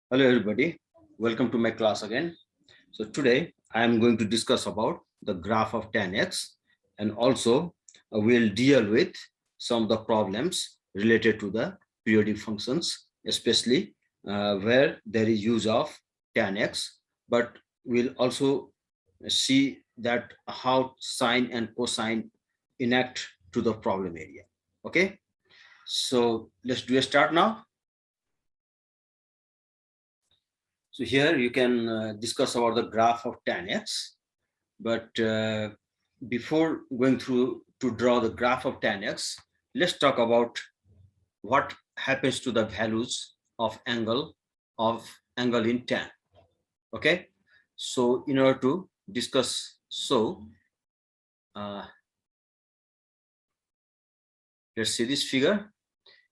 Hello everybody, welcome to my class again. So today I am going to discuss about the graph of tanx, and also we'll deal with some of the problems related to the periodic functions, especially where there is use of tanx, but we'll also see that how sine and cosine enact to the problem area. Okay, so let's do a start now. So here you can discuss about the graph of tanx, but before going through to draw the graph of tanx, let's talk about what happens to the values of angle in tan. Okay, so in order to discuss, uh, let's see this figure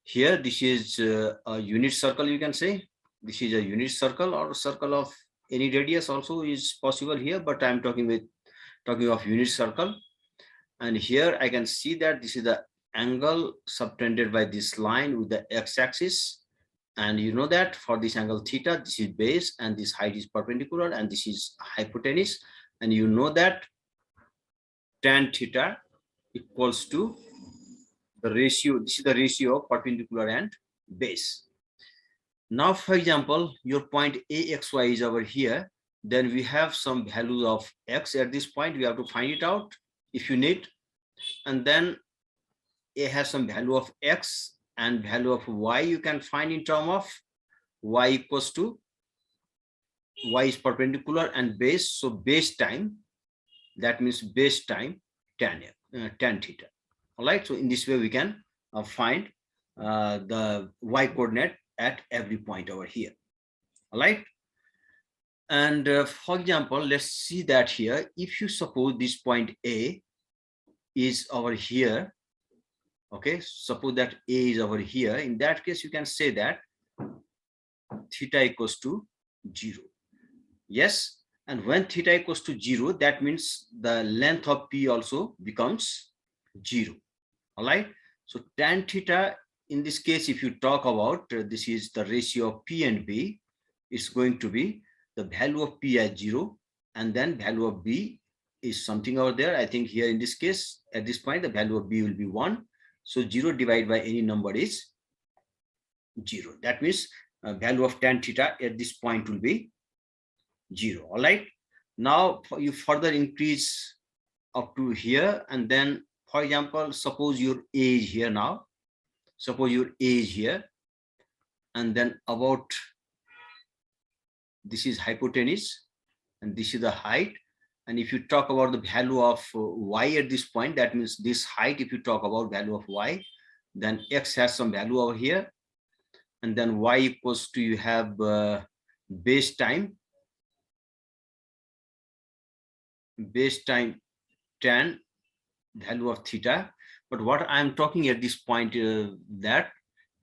here. This is a unit circle, you can say. This is a unit circle, or a circle of any radius also is possible here, but I'm talking of unit circle. And here I can see that this is the angle subtended by this line with the x-axis. And you know that for this angle theta, this is base and this height is perpendicular and this is hypotenuse. And you know that tan theta equals to the ratio, this is the ratio of perpendicular and base. Now, for example, your point AXY is over here. Then we have some values of x at this point. We have to find it out if you need. And then A has some value of x and value of y you can find in term of y equals to y is perpendicular and base. So base time, that means base time tan theta. All right. So in this way we can find the y coordinate at every point over here. All right. And for example, let's see that here. If you suppose this point A is over here, okay, suppose that A is over here. In that case, you can say that theta equals to 0. Yes. And when theta equals to 0, that means the length of P also becomes 0. All right. So tan theta, in this case, if you talk about this is the ratio of P and B, it's going to be the value of P as 0, and then value of B is something over there. I think here in this case, at this point, the value of B will be 1. So 0 divided by any number is 0. That means value of tan theta at this point will be 0. All right. Now you further increase up to here, and then, for example, suppose your A is here now. Suppose your A is here, and then about this is hypotenuse, and this is the height. And if you talk about the value of y at this point, that means this height, if you talk about value of y, then x has some value over here. And then y equals to, you have base time tan value of theta. But what I'm talking at this point, that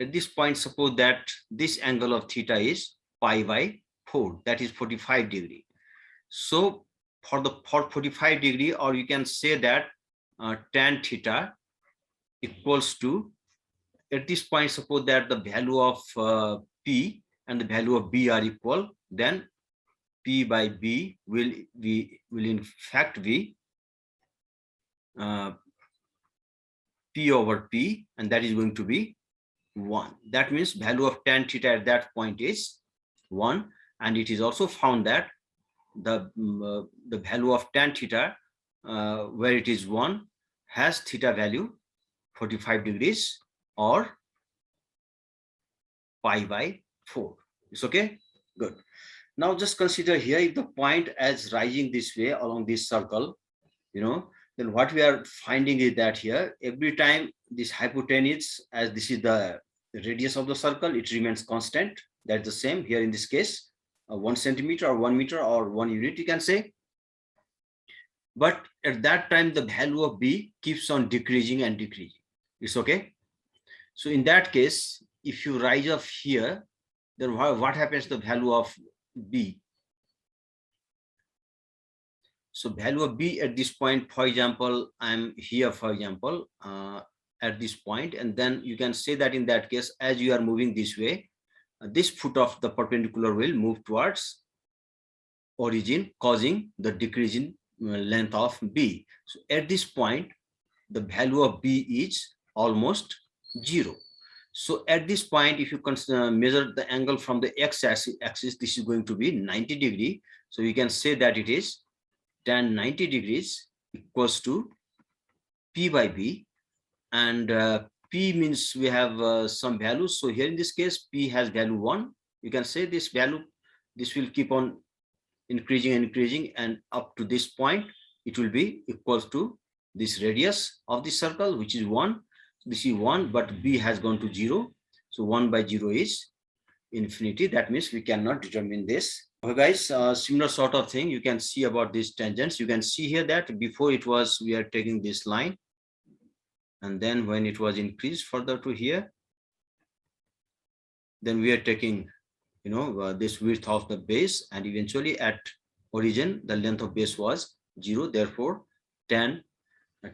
at this point, suppose that this angle of theta is pi by 4, that is 45 degree. So for 45 degree, or you can say that tan theta equals to, at this point, suppose that the value of P and the value of B are equal, then P by B will in fact be P over P, and that is going to be 1. That means value of tan theta at that point is 1. And it is also found that the value of tan theta where it is 1 has theta value 45 degrees or pi by 4. It's okay. Good. Now just consider here, if the point as rising this way along this circle, then what we are finding is that here, every time this hypotenuse, as this is the radius of the circle, it remains constant. That's the same here in this case, 1 centimeter or 1 meter or 1 unit, you can say. But at that time, the value of B keeps on decreasing and decreasing. It's okay. So in that case, if you rise up here, then what happens to the value of B? So value of B at this point, for example, I'm here, for example, at this point, and then you can say that in that case, as you are moving this way, this foot of the perpendicular will move towards origin, causing the decrease in length of B. So at this point, the value of B is almost 0. So at this point, if you measure the angle from the x-axis, this is going to be 90 degree. So we can say that it is tan 90 degrees equals to P by B. And P means we have some value. So here in this case, P has value 1. You can say this value, this will keep on increasing and increasing, and up to this point, it will be equal to this radius of the circle, which is 1. This is 1, but B has gone to 0. So 1 by 0 is infinity. That means we cannot determine this. Okay, guys, similar sort of thing you can see about these tangents. You can see here that before it was, we are taking this line, and then when it was increased further to here, then we are taking, this width of the base, and eventually at origin, the length of base was 0. Therefore, tan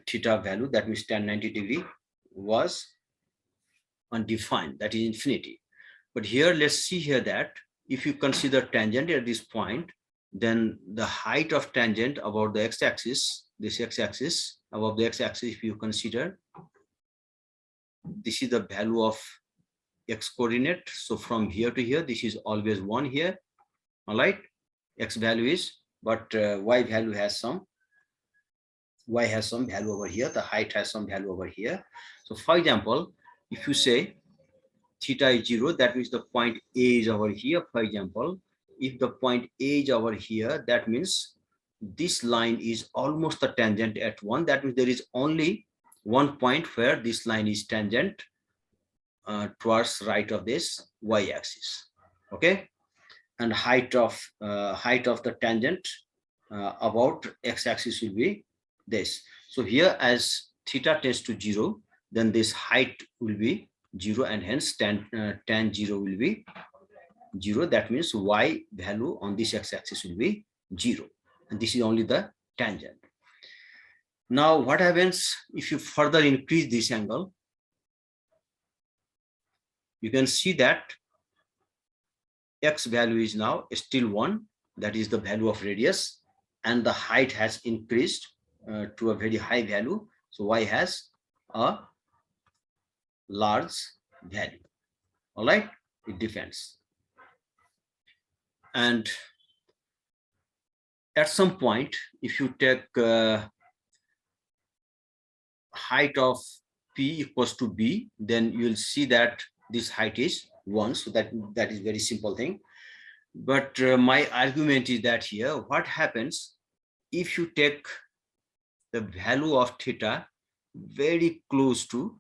theta value, that means tan 90 degree, was undefined, that is infinity. But here, let's see here that if you consider tangent at this point, then the height of tangent about the x-axis, this x-axis, above the x-axis, if you consider, this is the value of x coordinate. So from here to here, this is always 1 here. All right, x value is, but y value has some, y has some value over here. The height has some value over here. So for example, if you say theta is 0, that means the point A is over here. For example, if the point A is over here, that means this line is almost a tangent at 1. That means there is only one point where this line is tangent towards right of this y-axis. Okay, and height of the tangent about x-axis will be this. So here, as theta tends to 0, then this height will be 0, and hence tan 0 will be 0. That means y value on this x-axis will be 0, and this is only the tangent. Now what happens if you further increase this angle? You can see that x value is now still 1, that is the value of radius, and the height has increased to a very high value. So y has a large value. All right, it depends. And at some point, if you take height of P equals to B, then you will see that this height is 1. So that is very simple thing. But my argument is that here, what happens if you take the value of theta very close to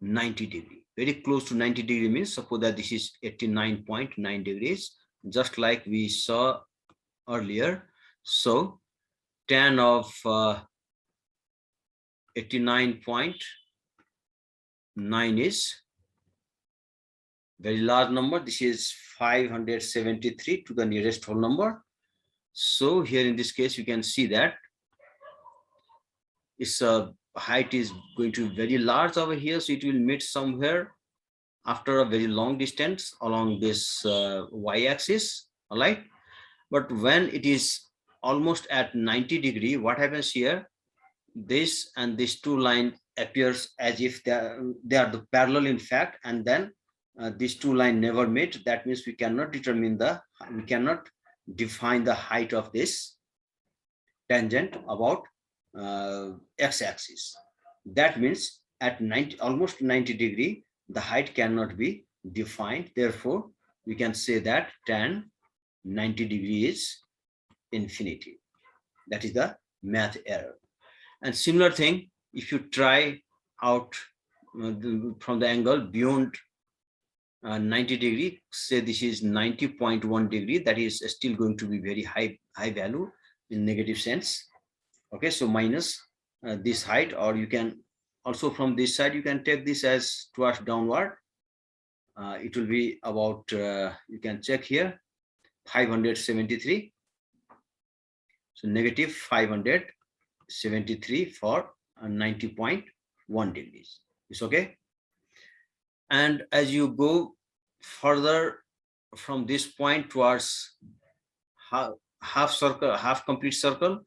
90 degree. Very close to 90 degree means, suppose that this is 89.9 degrees, just like we saw earlier. So tan of 89.9 is very large number. This is 573 to the nearest whole number. So here in this case, you can see that its height is going to be very large over here. So it will meet somewhere after a very long distance along this y-axis. All right. But when it is almost at 90 degree, what happens here? This and this two line appears as if they are the parallel in fact, and then these two lines never meet. That means we cannot define the height of this tangent about x-axis. That means at almost 90 degree, the height cannot be defined. Therefore, we can say that tan 90 degree is infinity. That is the math error. And similar thing, if you try out from the angle beyond 90 degree, say this is 90.1 degree, that is still going to be very high value in negative sense. Okay, so minus this height, or you can also from this side, you can take this as towards downward. It will be about, you can check here, 573. So negative 573 for 90.1 degrees. It's okay. And as you go further from this point towards half circle, half complete circle,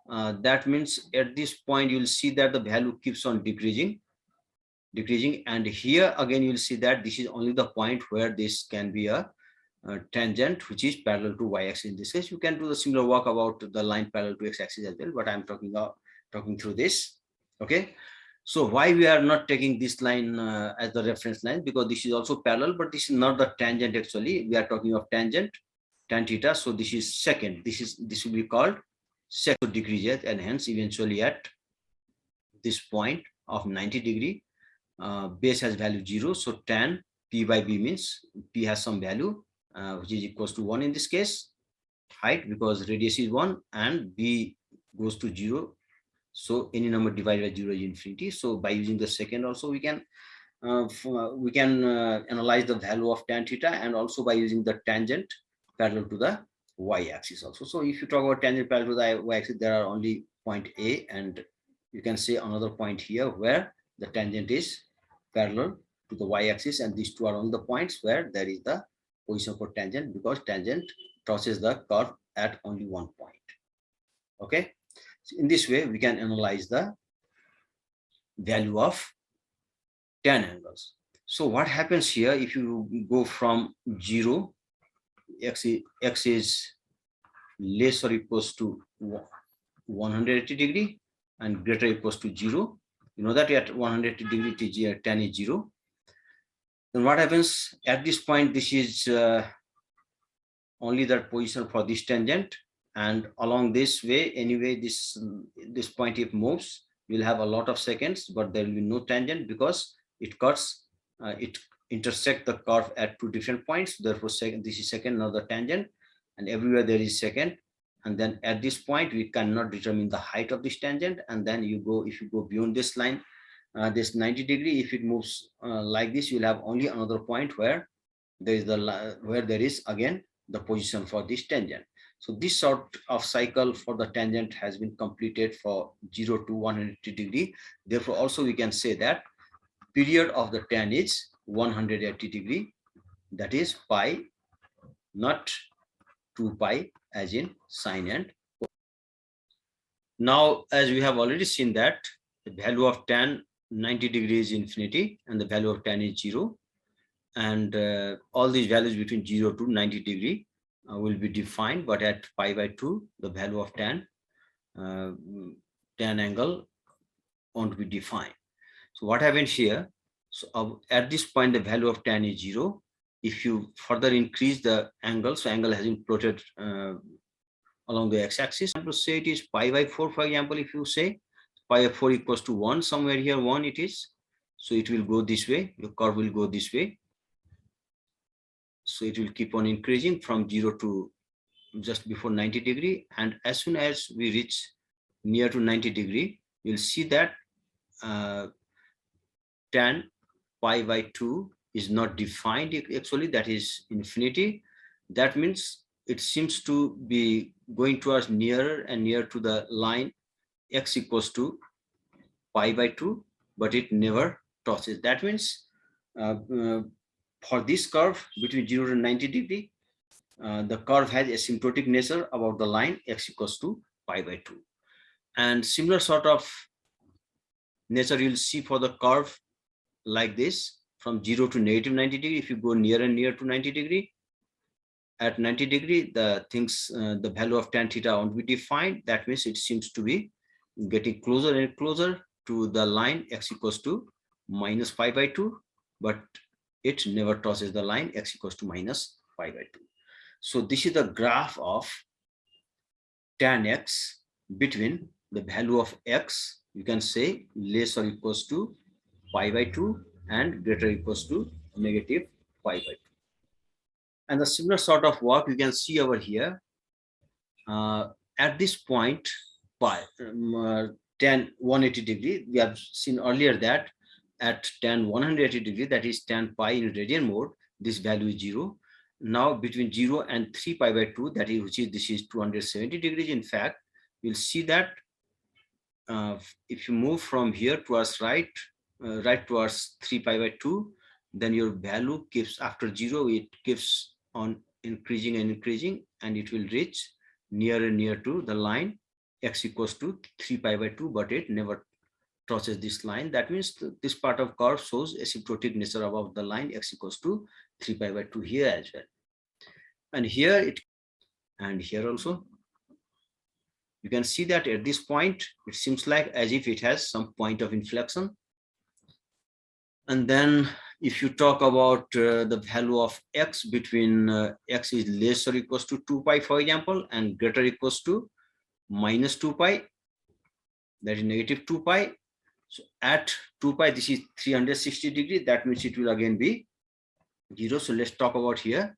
that means at this point you will see that the value keeps on decreasing. And here again you will see that this is only the point where this can be a tangent which is parallel to y-axis. In this case, you can do the similar work about the line parallel to x-axis as well, but I'm talking through this. Okay, so why we are not taking this line as the reference line? Because this is also parallel, but this is not the tangent. Actually, we are talking of tangent, tan theta. So this is second. This will be called second degree, and hence eventually at this point of 90 degree, base has value 0. So tan p by b means p has some value which is equals to 1 in this case, height, because radius is 1 and b goes to 0. So any number divided by 0 is infinity. So by using the second also we can analyze the value of tan theta, and also by using the tangent parallel to the y-axis also. So if you talk about tangent parallel to the y-axis, there are only point A, and you can say another point here where the tangent is parallel to the y-axis, and these two are on the points where there is the position for tangent, because tangent crosses the curve at only one point. Okay, so in this way we can analyze the value of tan angles. So what happens here, if you go from 0, x is less or equals to 180 degree and greater or equals to 0, you know that at 180 degree tan is 0. Then what happens at this point? This is only that position for this tangent, and along this way anyway, this point if moves, you'll have a lot of seconds, but there will be no tangent because it cuts, it intersect the curve at two different points. Therefore second, this is second, another tangent, and everywhere there is second. And then at this point we cannot determine the height of this tangent, and then you go, if you go beyond this line, this 90 degree, if it moves like this, you'll have only another point where there is again the position for this tangent. So this sort of cycle for the tangent has been completed for 0 to 180 degree. Therefore also we can say that period of the tan is 180 degree, that is pi, not 2 pi as in sine and cos. Now as we have already seen that the value of tan 90 degrees is infinity and the value of tan is 0, and all these values between 0 to 90 degree will be defined, but at pi by 2 the value of tan angle won't be defined. So what happens here? So at this point the value of tan is 0. If you further increase the angle, so angle has been plotted along the x-axis, to say it is pi by 4, for example. If you say pi by 4 equals to 1, somewhere here 1 it is, so it will go this way, your curve will go this way. So it will keep on increasing from 0 to just before 90 degree, and as soon as we reach near to 90 degree, you'll see that tan pi by 2 is not defined actually, that is infinity. That means it seems to be going towards nearer and nearer to the line x equals to pi by 2, but it never touches. That means for this curve between 0 and 90 degree, the curve has asymptotic nature about the line x equals to pi by 2. And similar sort of nature you'll see for the curve like this from 0 to negative 90 degree. If you go near and near to 90 degree, at 90 degree the value of tan theta won't be defined. That means it seems to be getting closer and closer to the line x equals to minus pi by 2, but it never touches the line x equals to minus pi by 2. So this is the graph of tan x between the value of x, you can say less or equals to pi by 2 and greater or equals to negative pi by 2. And the similar sort of work you can see over here. At this point, tan 180 degree, we have seen earlier that at tan 180 degree, that is tan pi in radian mode, this value is 0. Now between 0 and 3 pi by 2, that is, this is 270 degrees. In fact, you'll see that if you move from here towards right towards 3 pi by 2, then your value keeps after 0, it keeps on increasing and increasing, and it will reach nearer and near to the line x equals to 3 pi by 2, but it never crosses this line. That means this part of curve shows asymptotic nature above the line x equals to 3 pi by 2 here as well. And here it, and here also, you can see that at this point, it seems like as if it has some point of inflection. And then if you talk about the value of x between x is less or equals to 2 pi, for example, and greater or equals to minus 2 pi, that is negative 2 pi. So at 2 pi, this is 360 degrees. That means it will again be 0. So let's talk about here.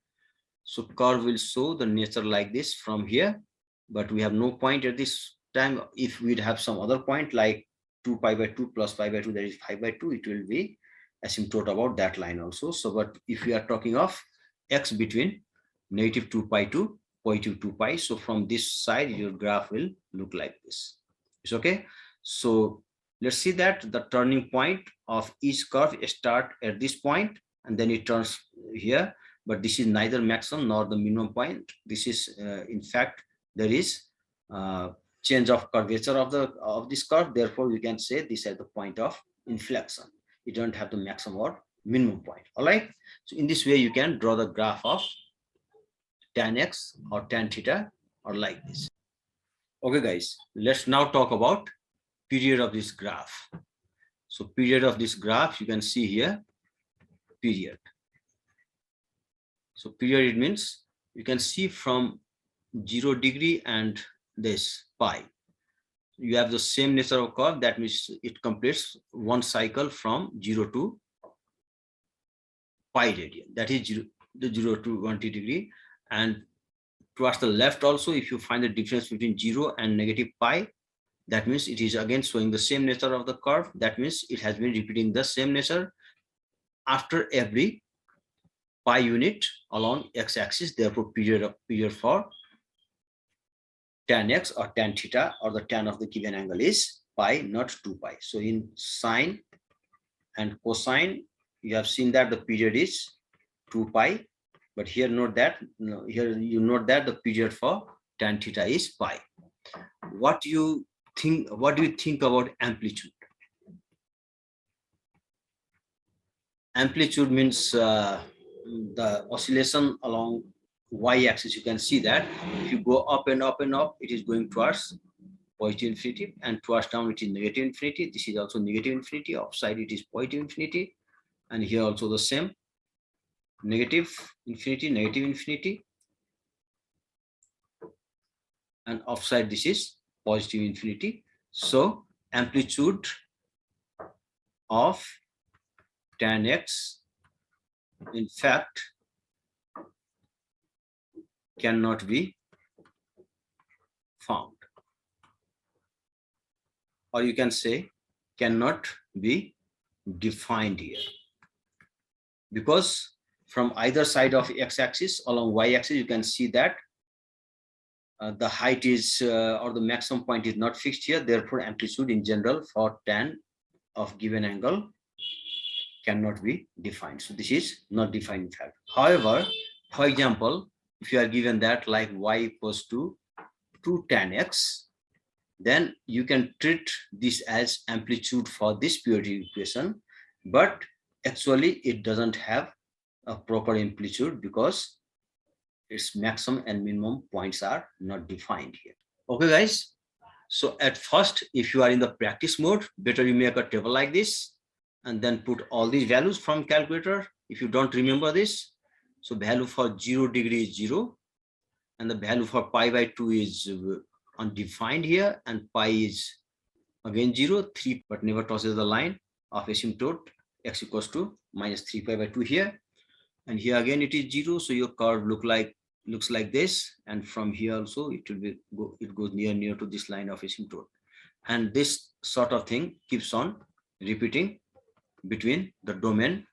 So curve will show the nature like this from here, but we have no point at this time. If we'd have some other point like 2 pi by 2 plus pi by 2, that is 5 by 2, it will be asymptote about that line also. So, but if we are talking of x between negative 2 pi to positive 2 pi, so from this side, your graph will look like this. It's okay. So let's see that the turning point of each curve start at this point, and then it turns here. But this is neither maximum nor the minimum point. This is, in fact, there is change of curvature of this curve. Therefore, we can say this is the point of inflection. You don't have the maximum or minimum point. All right. So in this way, you can draw the graph of tan x or tan theta or like this. Okay, guys, let's now talk about period of this graph. So period of this graph, you can see here, period. So period, it means you can see from 0 degree and this pi. You have the same nature of curve. That means it completes one cycle from 0 to pi radian. That is 0 to 1 degree. And towards the left also, if you find the difference between 0 and negative pi, that means it is again showing the same nature of the curve. That means it has been repeating the same nature after every pi unit along x-axis. Therefore, period for tan x or tan theta or the tan of the given angle is pi, not 2 pi. So in sine and cosine, you have seen that the period is 2 pi, but here note that, here you note that the period for tan theta is pi. What do you think about amplitude? Amplitude means the oscillation along y-axis. You can see that if you go up and up and up, it is going towards positive infinity, and towards down it is negative infinity. This is also negative infinity. Upside it is positive infinity, and here also the same, negative infinity, and offside this is positive infinity. So amplitude of tan x, in fact, cannot be found, or you can say cannot be defined here, because from either side of x-axis along y-axis, you can see that the height is or the maximum point is not fixed here. Therefore, amplitude in general for tan of given angle cannot be defined. So this is not defined in fact. However, for example, if you are given that like y equals to 2 tan x, then you can treat this as amplitude for this periodic equation, but actually it doesn't have a proper amplitude because its maximum and minimum points are not defined here. Okay, guys. So at first, if you are in the practice mode, better you make a table like this and then put all these values from calculator. If you don't remember this, so value for 0 degree is 0, and the value for pi by 2 is undefined here, and pi is again 0, 3, but never crosses the line of asymptote x equals to minus 3 pi by 2 here, and here again it is 0. So your curve looks like this, and from here also it will be it goes near to this line of asymptote, and this sort of thing keeps on repeating between the domain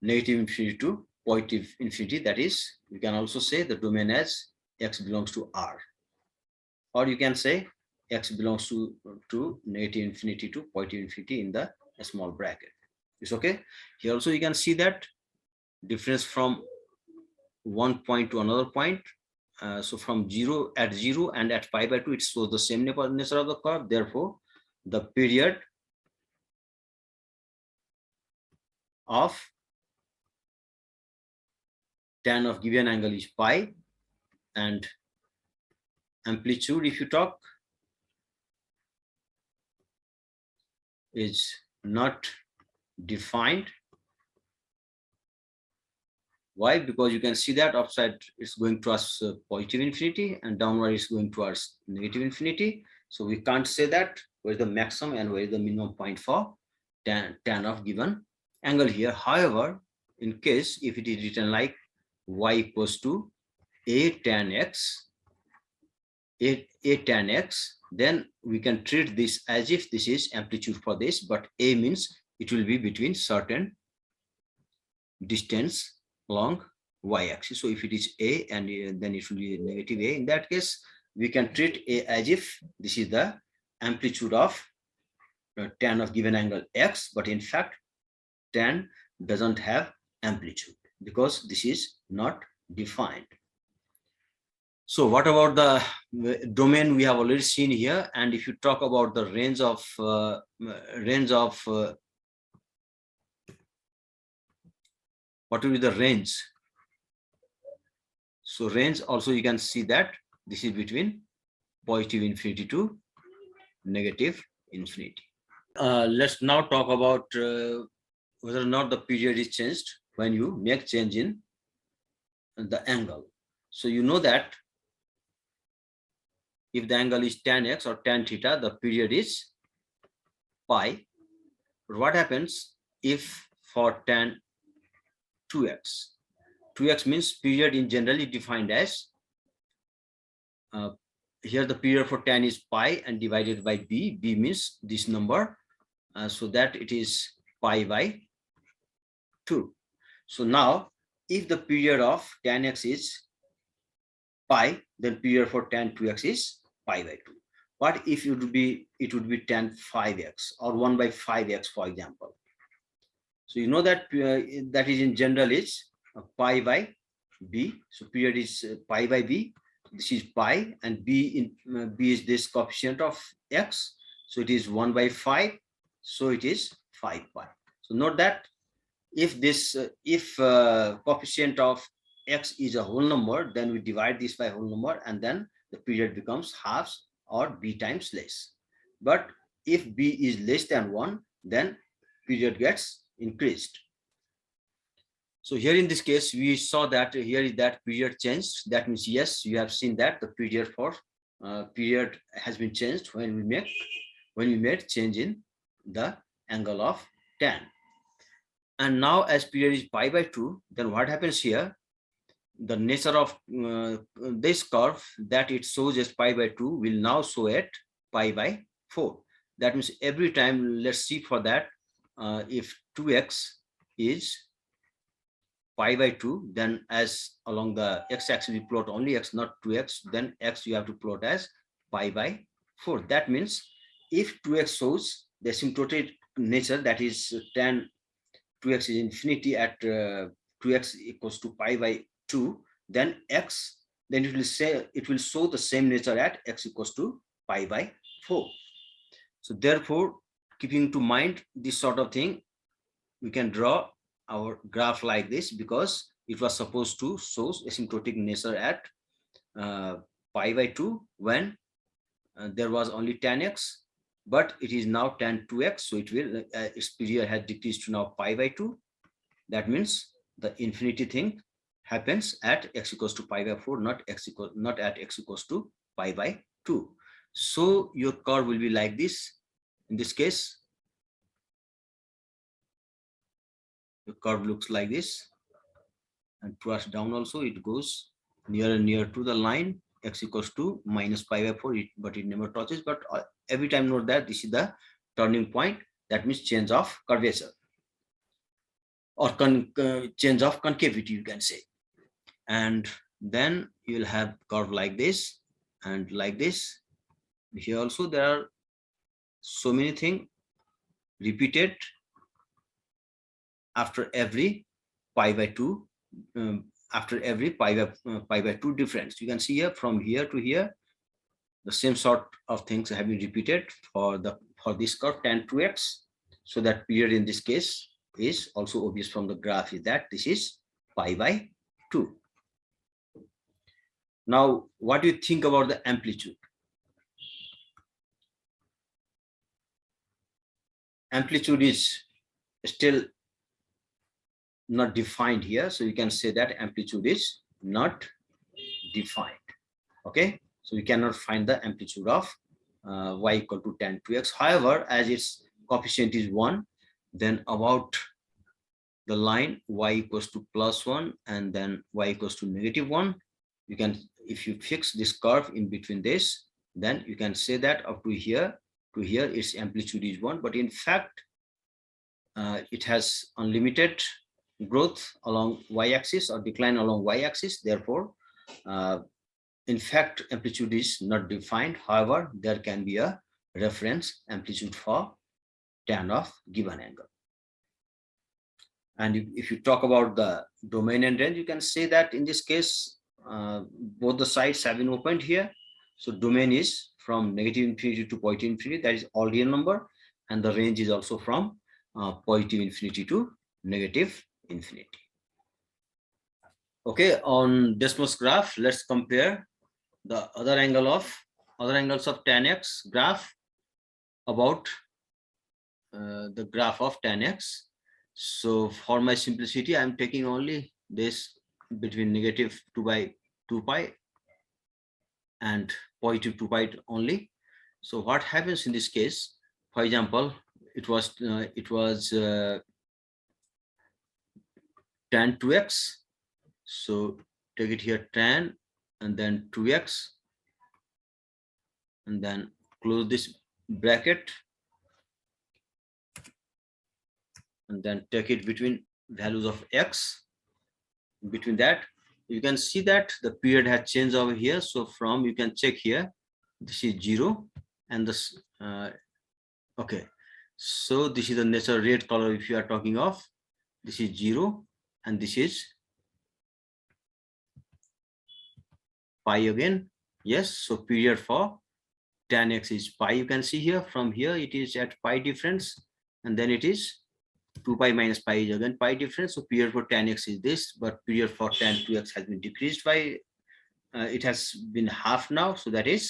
negative infinity to positive infinity. That is, you can also say the domain as x belongs to R, or you can say x belongs to negative infinity to positive infinity in the small bracket. It's okay. Here also you can see that difference from one point to another point. So from 0 at 0 and at pi by 2, it shows the same nature of the curve. Therefore, the period of tan of given angle is pi, and amplitude, if you talk, is not defined. Why? Because you can see that upside is going towards positive infinity and downward is going towards negative infinity. So we can't say that where is the maximum and where is the minimum point for tan of given angle here. However, in case if it is written like y equals to a tan x, a tan x, then we can treat this as if this is amplitude for this, but a means it will be between certain distance along y-axis. So if it is a and then it will be negative a, in that case we can treat a as if this is the amplitude of tan of given angle x, but in fact tan doesn't have amplitude because this is not defined. So what about the domain we have already seen here? And if you talk about the range of what will be the range? So range also you can see that this is between positive infinity to negative infinity. Let's now talk about whether or not the period is changed when you make change in the angle. So you know that if the angle is tan x or tan theta, the period is pi. But what happens if for tan 2x? 2x means period in generally defined as here the period for tan is pi and divided by b. B means this number, so that it is pi by 2. So now if the period of tan x is pi, then period for tan 2x is pi by 2. What if it would be tan 5x or 1 by 5x, for example? So you know that that is in general is pi by b. So period is pi by b. This is pi, and b is this coefficient of x. So it is 1 by 5. So it is 5 pi. So note that if this coefficient of x is a whole number, then we divide this by whole number, and then the period becomes halves or b times less. But if b is less than 1, then period gets increased. So here in this case, we saw that here is that period changed. That means yes, you have seen that the period for period has been changed when we made change in the angle of tan. And now as period is pi by 2, then what happens here? The nature of this curve that it shows as pi by 2 will now show at pi by 4. That means every time, let's see for that, if 2x is pi by 2, then as along the x-axis we plot only x, not 2x, then x you have to plot as pi by 4. That means if 2x shows the asymptotic nature, that is tan 2x is infinity at 2x equals to pi by 2, then it will show the same nature at x equals to pi by 4. So therefore, keeping to mind this sort of thing, we can draw our graph like this, because it was supposed to show asymptotic nature at pi by 2 when there was only tan x, but it is now tan 2x, so it will its period has decreased to now pi by 2. That means the infinity thing happens at x equals to pi by 4, not at x equals to pi by 2. So your curve will be like this. In this case, the curve looks like this, and towards down also it goes nearer and near to the line x equals to minus pi by 4, but it never touches. But every time note that this is the turning point. That means change of curvature or change of concavity, you can say. And then you will have curve like this and like this. Here also there are so many things repeated after every pi by 2, after every pi by 2 difference. You can see here from here to here, the same sort of things have been repeated for this curve tan 2x. So that period in this case is also obvious from the graph, is that this is pi by 2. Now, what do you think about the amplitude? Amplitude is still not defined here, so you can say that amplitude is not defined. Okay, so we cannot find the amplitude of y equal to tan 2x. However, as its coefficient is 1, then about the line y equals to +1 and then y equals to -1, you can, if you fix this curve in between this, then you can say that up to here its amplitude is 1, but in fact it has unlimited growth along y-axis or decline along y-axis. Therefore, in fact, amplitude is not defined. However, there can be a reference amplitude for tan of given angle. And if you talk about the domain and range, you can say that in this case, both the sides have been opened here. So domain is from -infinity to positive infinity, that is all real number, and the range is also from positive infinity to -infinity. Okay, on Desmos graph, let's compare the other angles of tan x graph about the graph of tan x. So for my simplicity, I'm taking only this between -2 by 2 pi and positive 2 pi only. So what happens in this case? For example, it was tan 2x. So take it here tan and then 2x, and then close this bracket, and then take it between values of x. Between that, you can see that the period has changed over here. So from, you can check here, this is 0 and this okay, so this is the natural red color. If you are talking of, this is 0 and this is pi again. Yes, so period for tan x is pi. You can see here, from here it is at pi difference, and then it is 2 pi minus pi is again pi difference. So period for tan x is this, but period for tan 2x has been decreased by it has been half now. So that is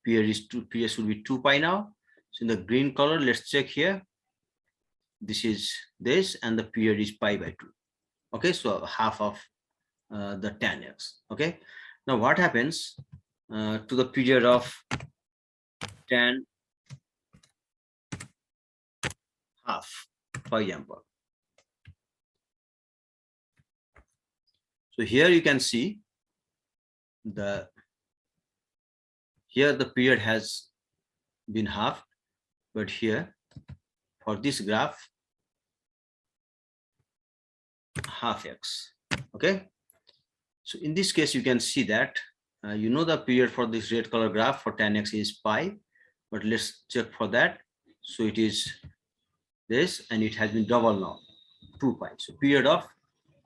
period should be 2 pi now. So in the green color, let's check here. This is this, and the period is pi by 2. Okay, so half of the tan x. Okay, now what happens to the period of tan half, for example? So here you can see here the period has been halved, but here for this graph, half x. Okay, so in this case you can see that you know the period for this red color graph for tan x is pi, but let's check for that. So it is this, and it has been double now, 2 pi. So period of,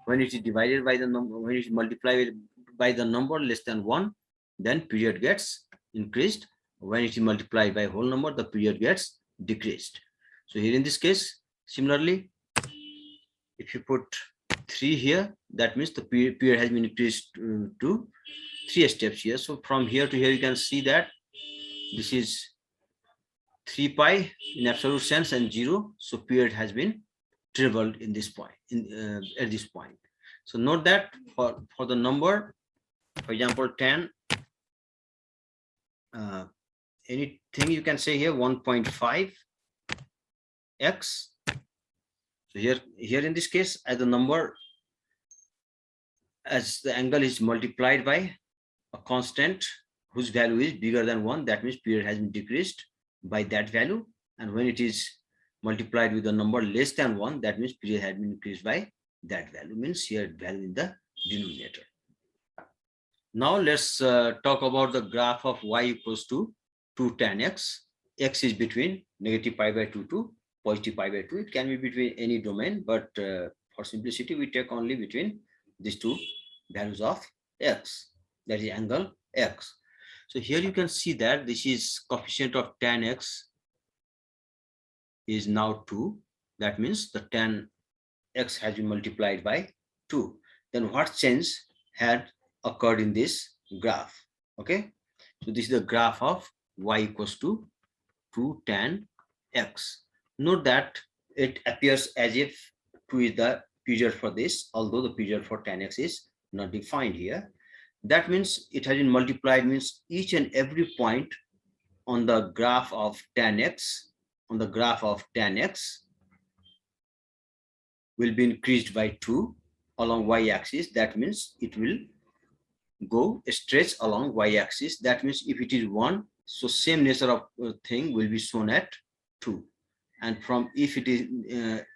when it is divided by the number, when it is multiplied by the number less than 1, then period gets increased. When it is multiplied by whole number, the period gets decreased. So here in this case, similarly, if you put 3 here, that means the period has been increased to 3 steps here. So from here to here, you can see that this is 3 pi in absolute sense and 0. So period has been tripled in this point, at this point. So note that for the number, for example, 10, anything you can say here, 1.5 x. So here in this case, as the number, as the angle is multiplied by a constant whose value is bigger than 1, that means period has been decreased by that value. And when it is multiplied with a number less than 1, that means period has been increased by that value, means here value in the denominator. Now let's talk about the graph of y equals to 2 tan x. X is between -pi by 2 to positive pi by 2. It can be between any domain, but for simplicity, we take only between these two values of x, that is angle x. So here you can see that this is coefficient of tan x is now 2. That means the tan x has been multiplied by 2. Then what change had occurred in this graph? Okay, so this is the graph of y equals to 2 tan x. Note that it appears as if 2 is the period for this, although the period for tan x is not defined here. That means it has been multiplied, means each and every point on the graph of tan x, will be increased by 2 along y-axis. That means it will go stretch along y-axis. That means if it is 1, so same nature of thing will be shown at 2. And from if it is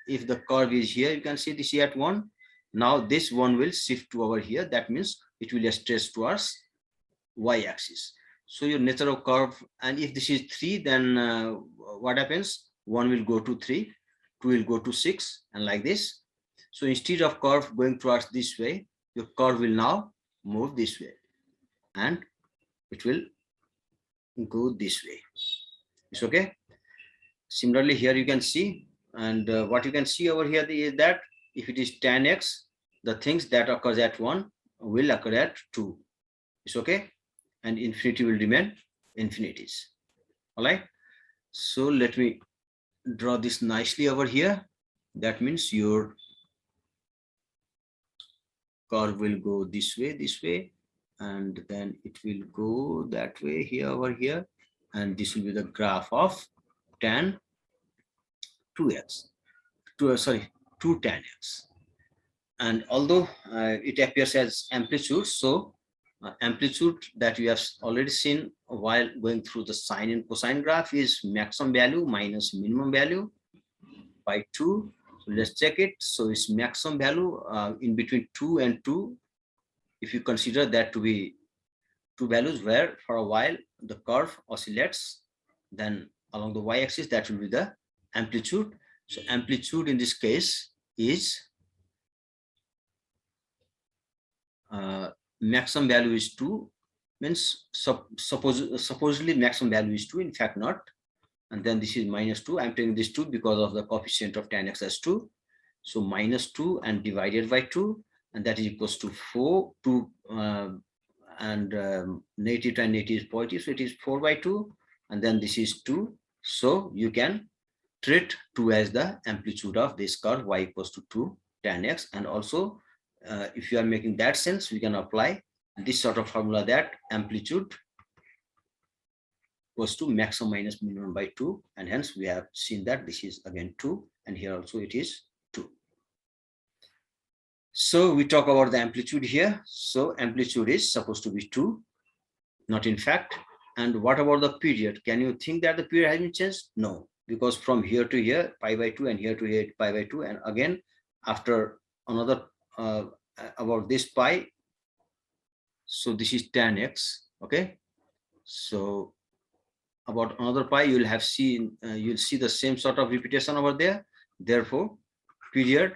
if the curve is here, you can see this is at 1. Now this one will shift to over here. That means it will stretch towards y-axis. So your nature of curve, and if this is 3, then what happens? 1 will go to 3, 2 will go to 6, and like this. So instead of curve going towards this way, your curve will now move this way, and it will go this way. It's okay. Similarly, here you can see, and what you can see over here is that if it is tan x, the things that occurs at 1 will occur at 2. It's okay, and infinity will remain infinities. All right. So let me draw this nicely over here. That means your curve will go this way, and then it will go that way here, over here, and this will be the graph of tan 2x, 2 tan x. And although it appears as amplitude, so amplitude that we have already seen while going through the sine and cosine graph is maximum value minus minimum value by 2. So let's check it. So it's maximum value in between 2 and 2. If you consider that to be two values where for a while the curve oscillates, then along the y-axis that will be the amplitude. So amplitude in this case is maximum value is 2, means supposedly maximum value is 2, in fact not. And then this is minus 2. I'm taking this 2 because of the coefficient of tan x as 2. So minus 2 and divided by 2, and that is equals to 4. 2 and negative and negative is positive, so it is 4 by 2, and then this is 2. So you can treat 2 as the amplitude of this curve y equals to 2 tan x. And also if you are making that sense, we can apply this sort of formula that amplitude equals to maximum minus minimum by 2, and hence we have seen that this is again 2, and here also it is 2. So we talk about the amplitude here. So amplitude is supposed to be 2, not in fact. And what about the period? Can you think that the period has been changed? No, because from here to here pi by 2, and here to here pi by 2, and again after another about this pi, so this is tan x. Okay, so about another pi you will have seen, you'll see the same sort of repetition over there. Therefore period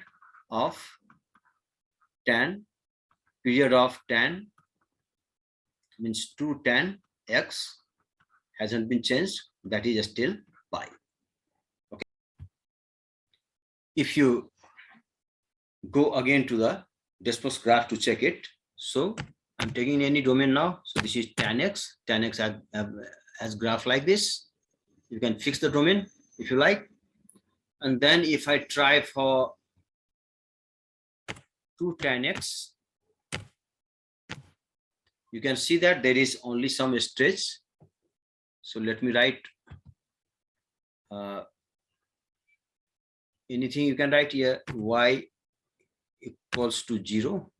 of tan means 2 tan x hasn't been changed, that is still pi. Okay, if you go again to the Desmos graph to check it, so I'm taking any domain now. So this is tan x has graph like this. You can fix the domain if you like, and then if I try for 2 tan x, you can see that there is only some stretch. So let me write anything you can write here. Y equals to 0.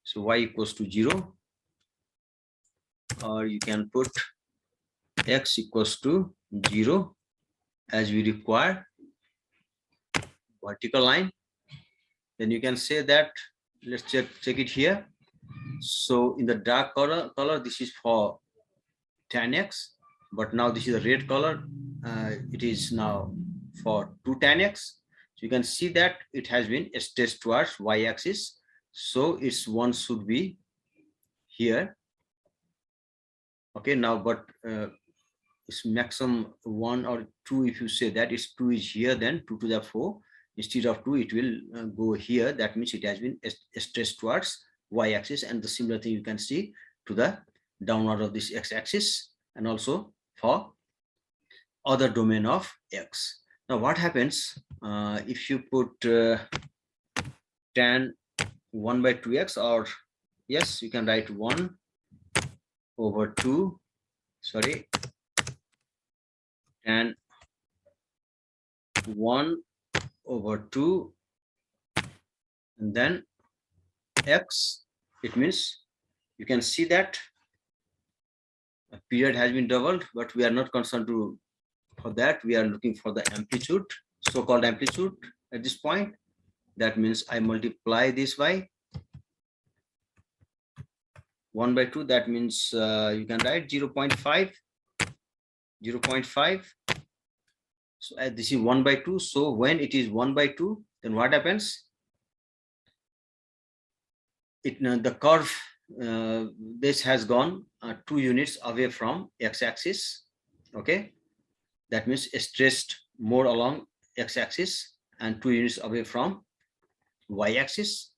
So y equals to 0, or you can put x equals to 0 as we require vertical line. Then you can say that, let's check it here. So in the dark color this is for tan x, but now this is a red color, it is now for 2 tan x. you can see that it has been stretched towards y-axis. So its one should be here. Okay, now but it's maximum 1 or 2. If you say that it's 2 is here, then 2 to the 4 instead of 2 it will go here. That means it has been stretched towards y-axis, and the similar thing you can see to the downward of this x-axis, and also for other domain of x. Now what happens if you put tan 1 by 2x, or yes, you can write 1 over 2, sorry, tan 1 over 2 and then x. It means you can see that a period has been doubled, but we are not concerned for that. We are looking for the amplitude, so-called amplitude at this point. That means I multiply this by 1 by 2. That means you can write 0.5. So this is 1 by 2. So when it is 1 by 2, then what happens? The curve this has gone 2 units away from x-axis. Okay, that means stretched more along x-axis and 2 units away from y-axis.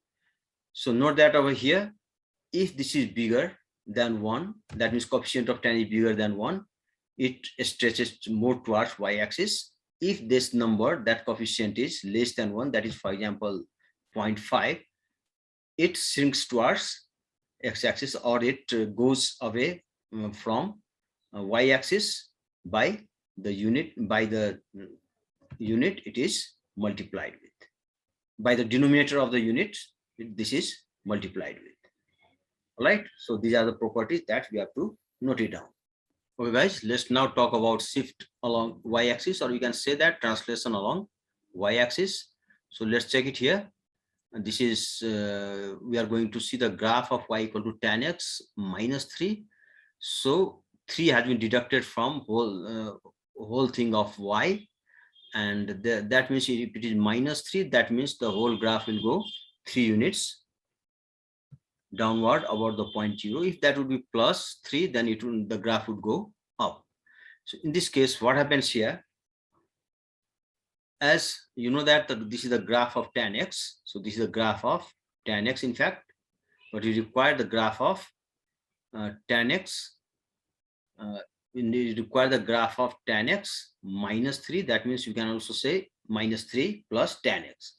So note that over here, if this is bigger than 1, that means coefficient of tan is bigger than 1, it stretches more towards y-axis. If this number, that coefficient is less than 1, that is for example 0.5, it shrinks towards x-axis, or it goes away from y-axis by the unit it is multiplied with. By the denominator of the unit, this is multiplied with. All right, so these are the properties that we have to note it down. Okay guys, let's now talk about shift along y-axis, or you can say that translation along y-axis. So let's check it here. And this is we are going to see the graph of y equal to tan x minus 3. So 3 has been deducted from whole thing of y, and that means if it is minus 3, that means the whole graph will go 3 units downward about the point 0. If that would be plus 3, then the graph would go up. So in this case, what happens here? As you know that this is the graph of tan x. So this is the graph of tan x, in fact, but you require the graph of tan x. You require the graph of tan x minus 3. That means you can also say minus 3 plus tan x.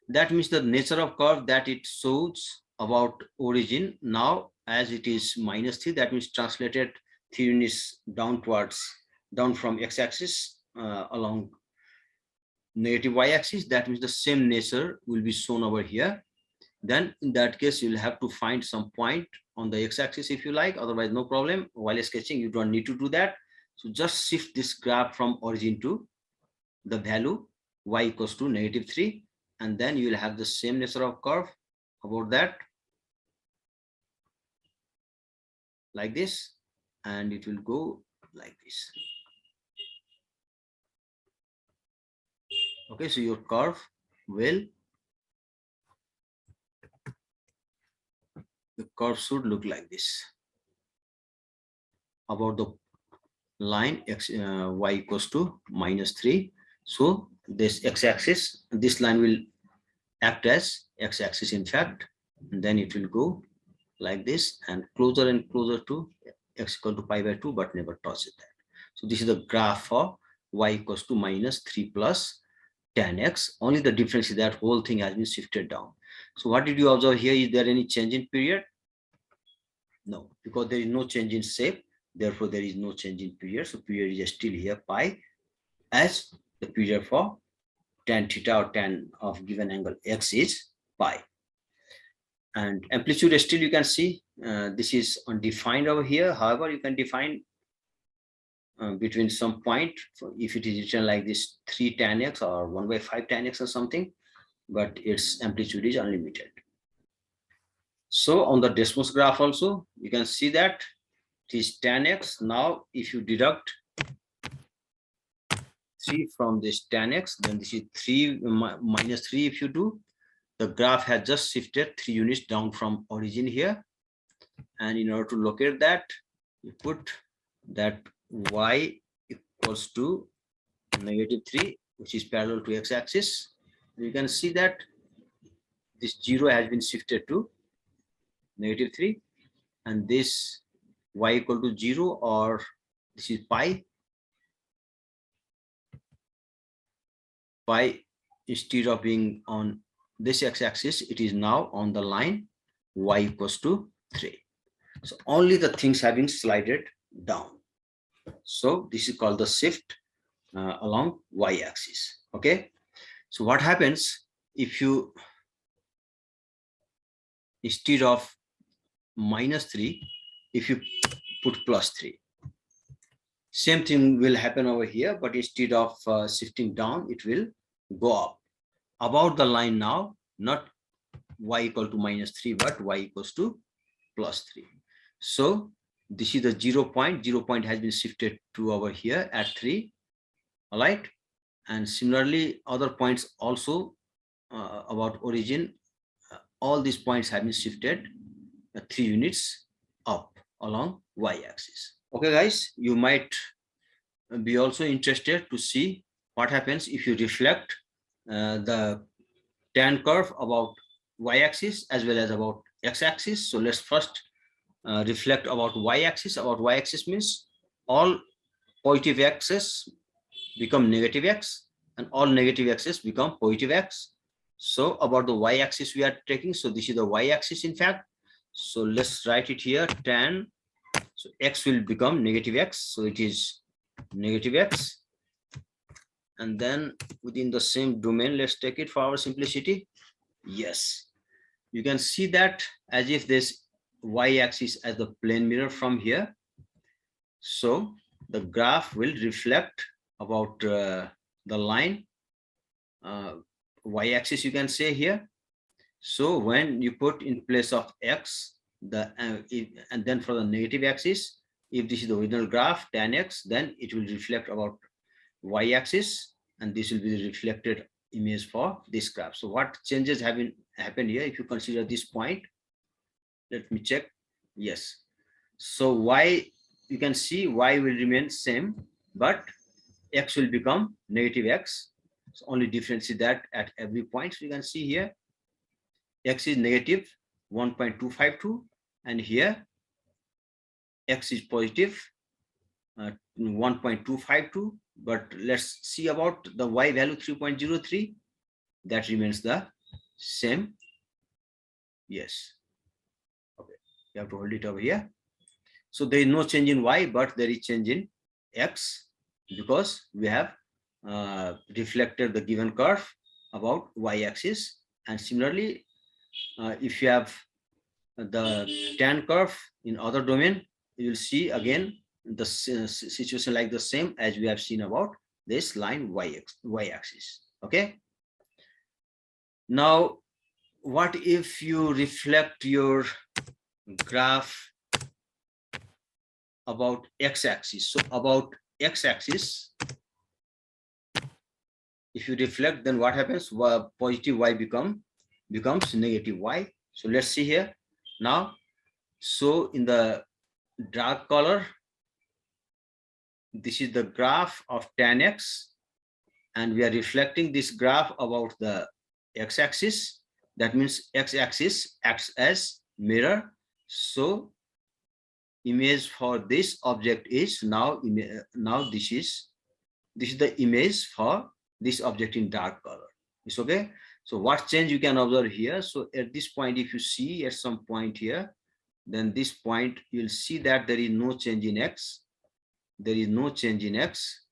That means the nature of curve that it shows about origin. Now as it is minus 3, that means translated 3 units down from x-axis along negative y-axis. That means the same nature will be shown over here. Then in that case, you'll have to find some point on the x-axis if you like, otherwise no problem. While sketching, you don't need to do that. So just shift this graph from origin to the value y equals to negative 3, and then you will have the same nature of curve about that, like this, and it will go like this. Okay, so your curve should look like this about the line y equals to minus 3. So this x-axis, this line will act as x-axis in fact, and then it will go like this and closer to x equal to pi by 2, but never touches that. So this is the graph for y equals to minus 3 plus tan x. Only the difference is that whole thing has been shifted down. So what did you observe here? Is there any change in period? No, because there is no change in shape. Therefore, there is no change in period. So period is still here pi, as the period for tan theta or tan of given angle x is pi. And amplitude still you can see this is undefined over here. However, you can define between some point, if it is written like this 3 tan x or 1 by 5 tan x or something, but its amplitude is unlimited. So on the Desmos graph also, you can see that it is tan x. Now, if you deduct 3 from this tan x, then this is 3 minus 3. If you do, the graph has just shifted 3 units down from origin here. And in order to locate that, you put that y equals to -3, which is parallel to x-axis. You can see that this 0 has been shifted to -3, and this y equal to 0, or this is pi. Pi, instead of being on this x-axis, it is now on the line y equals to 3. So only the things have been slided down. So this is called the shift along y-axis. Okay. So what happens if you, instead of -3, if you put +3? Same thing will happen over here, but instead of shifting down, it will go up about the line now, not y equal to -3, but y equals to +3. So this is the 0 point. 0 point has been shifted to over here at 3. All right. And similarly, other points also about origin, all these points have been shifted 3 units up along y-axis. Okay, guys, you might be also interested to see what happens if you reflect the tan curve about y-axis as well as about x-axis. So let's first reflect about y-axis. About y-axis means all positive x's become negative x, and all negative x's become positive x. So about the y-axis we are taking, so this is the y-axis in fact. So let's write it here, tan. So x will become negative x, so it is negative x. And then within the same domain, let's take it for our simplicity. Yes, you can see that as if this y-axis as the plane mirror from here. So the graph will reflect about the line y-axis, you can say here. So when you put in place of x, and then for the negative axis, if this is the original graph tan x, then it will reflect about y-axis, and this will be the reflected image for this graph. So what changes have happened here? If you consider this point, let me check. Yes. So y, you can see y will remain same, but x will become negative x. So only difference is that at every point, so you can see here, x is negative 1.252, and here x is positive 1.252. But let's see about the y value 3.03. That remains the same. Yes. Okay. You have to hold it over here. So there is no change in y, but there is change in x, because we have reflected the given curve about y-axis. And similarly, if you have the tan curve in other domain, you will see again the situation like the same as we have seen about this line y-axis. Okay. Now, what if you reflect your graph about x-axis? So about x-axis, if you reflect, then what happens? Positive y becomes negative y. So let's see here now. So in the dark color, this is the graph of tan x, and we are reflecting this graph about the x-axis. That means x-axis acts as mirror. So image for this object is now this is the image for this object in dark color. It's okay. So what change you can observe here? So at this point, if you see at some point here, then this point you'll see that there is no change in x. There is no change in x.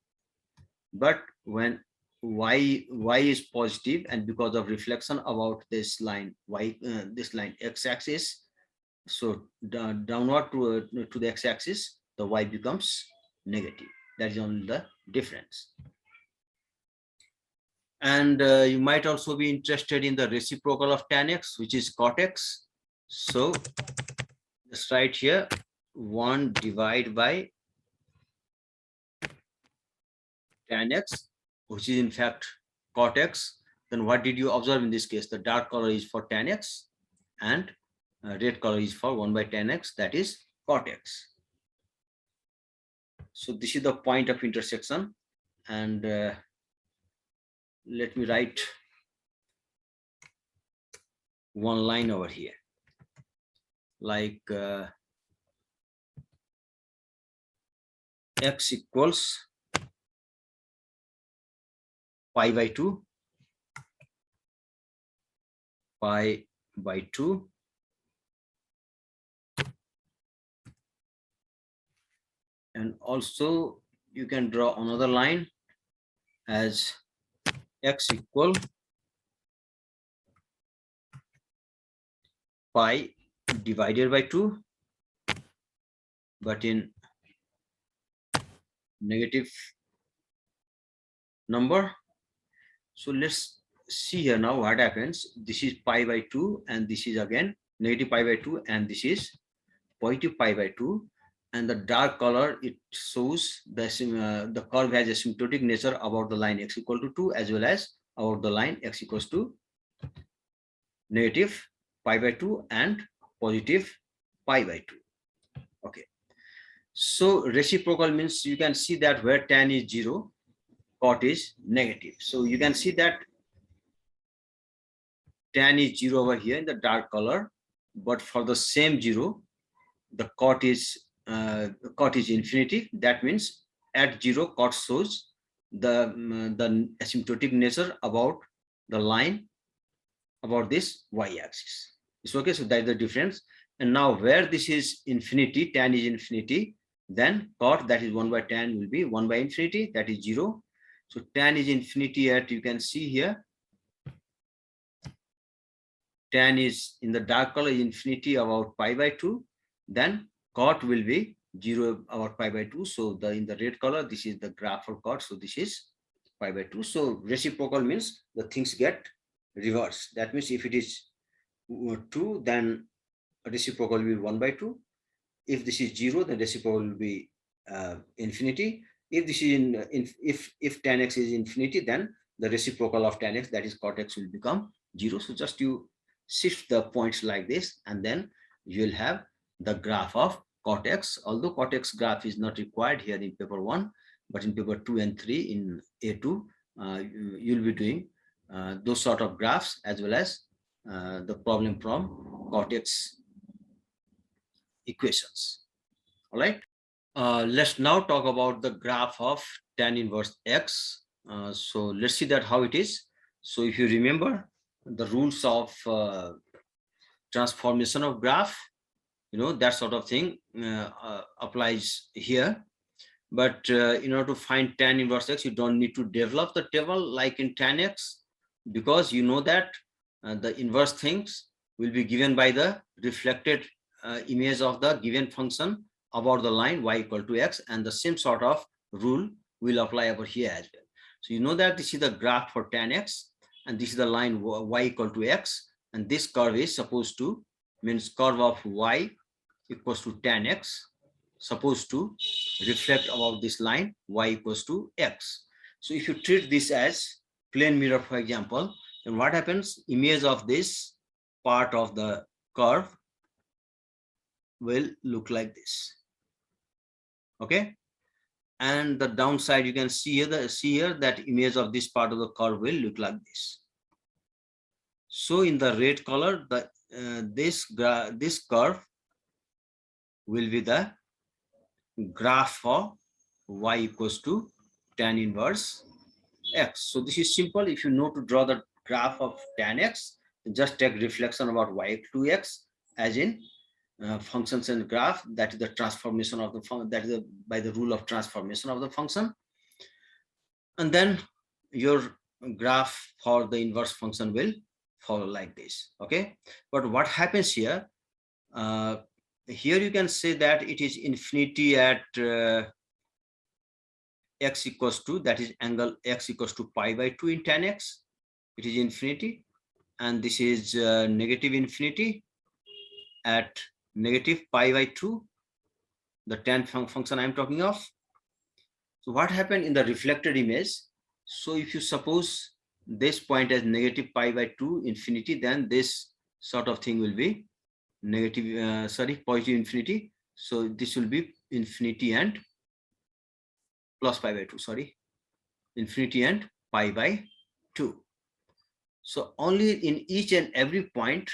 But when y is positive, and because of reflection about this line this line x-axis, so downward to the x-axis, the y becomes negative. That is only the difference. And you might also be interested in the reciprocal of tan x, which is cot x. So let's write here 1 divided by tan x. which is in fact cot x, then what did you observe in this case? The dark color is for tan x and red color is for 1 by tan x, that is cot x. So this is the point of intersection, and let me write one line over here, like x equals pi by 2, pi by 2, and also you can draw another line as x equal pi divided by 2, but in negative number. So let's see here now what happens. This is pi by 2 and this is again negative pi by 2 and this is positive pi by 2, and the dark color, it shows the curve has asymptotic nature about the line x equal to 2 as well as about the line x equals to negative pi by 2 and positive pi by 2. Okay, so reciprocal means you can see that where tan is 0, cot is negative. So you can see that tan is 0 over here in the dark color, but for the same 0, the cot is infinity. That means at 0, cot shows the asymptotic nature about the line about this y-axis. It's okay. So that is the difference. And now where this is infinity, tan is infinity, then cot, that is 1 by tan, will be 1 by infinity, that is 0. So tan is infinity at, you can see here, tan is in the dark color is infinity about pi by 2, then cot will be 0 about pi by 2. So in the red color, this is the graph for cot. So this is pi by 2. So reciprocal means the things get reversed. That means if it is 2, then reciprocal will be 1 by 2. If this is 0, then reciprocal will be infinity. If this is if tan x is infinity, then the reciprocal of tan x, that is cot x, will become 0. So just you shift the points like this, and then you will have the graph of cot x. Although cot x graph is not required here in paper 1, but in paper 2 and 3 in A2, you'll be doing those sort of graphs as well as the problem from cot x equations. All right. Let's now talk about the graph of tan inverse x. So let's see that how it is. So if you remember the rules of transformation of graph, that sort of thing applies here. But in order to find tan inverse x, you don't need to develop the table like in tan x, because you know that the inverse things will be given by the reflected image of the given function about the line y equal to x, and the same sort of rule will apply over here as well. So you know that this is the graph for tan x, and this is the line y equal to x, and this curve is supposed to, means curve of y equals to tan x, supposed to reflect about this line y equals to x. So if you treat this as plane mirror, for example, then what happens? Image of this part of the curve will look like this. Okay, and the downside, you can see here that image of this part of the curve will look like this. So in the red color, this curve will be the graph for y equals to tan inverse x. So this is simple. If you know to draw the graph of tan x, just take reflection about y equal to x, as in functions and graph, that is the transformation of the function, that is by the rule of transformation of the function, and then your graph for the inverse function will follow like this. Okay, but what happens here, here you can say that it is infinity at x equals to, that is angle x equals to pi by 2 in tan x, it is infinity, and this is negative infinity at negative pi by 2, the tan function I'm talking of. So what happened in the reflected image, So if you suppose this point as negative pi by 2 infinity, then this sort of thing will be negative, positive infinity. So this will be infinity and plus pi by 2, infinity and pi by 2. So only in each and every point,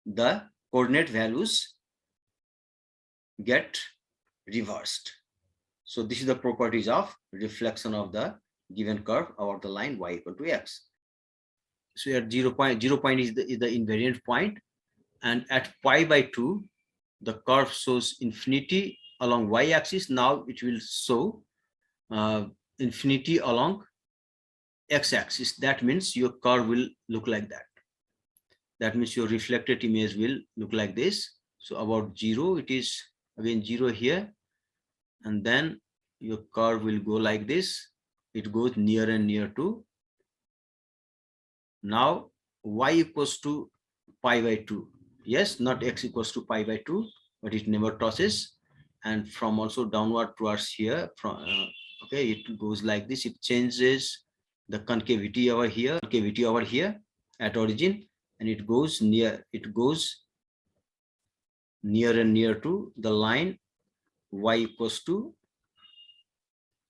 the coordinate values get reversed. So this is the properties of reflection of the given curve over the line y equal to x. So at 0 point is the invariant point, and at pi by 2, the curve shows infinity along y-axis. Now it will show infinity along x-axis. That means your curve will look like that. That means your reflected image will look like this. So about 0, it is again 0 here, and then your curve will go like this. It goes near and near to. Now y equals to pi by 2. Yes, not x equals to pi by 2, but it never touches. And from also downward towards here, from okay, it goes like this. It changes the concavity over here at origin, and it goes near. It goes near and near to the line y equals to.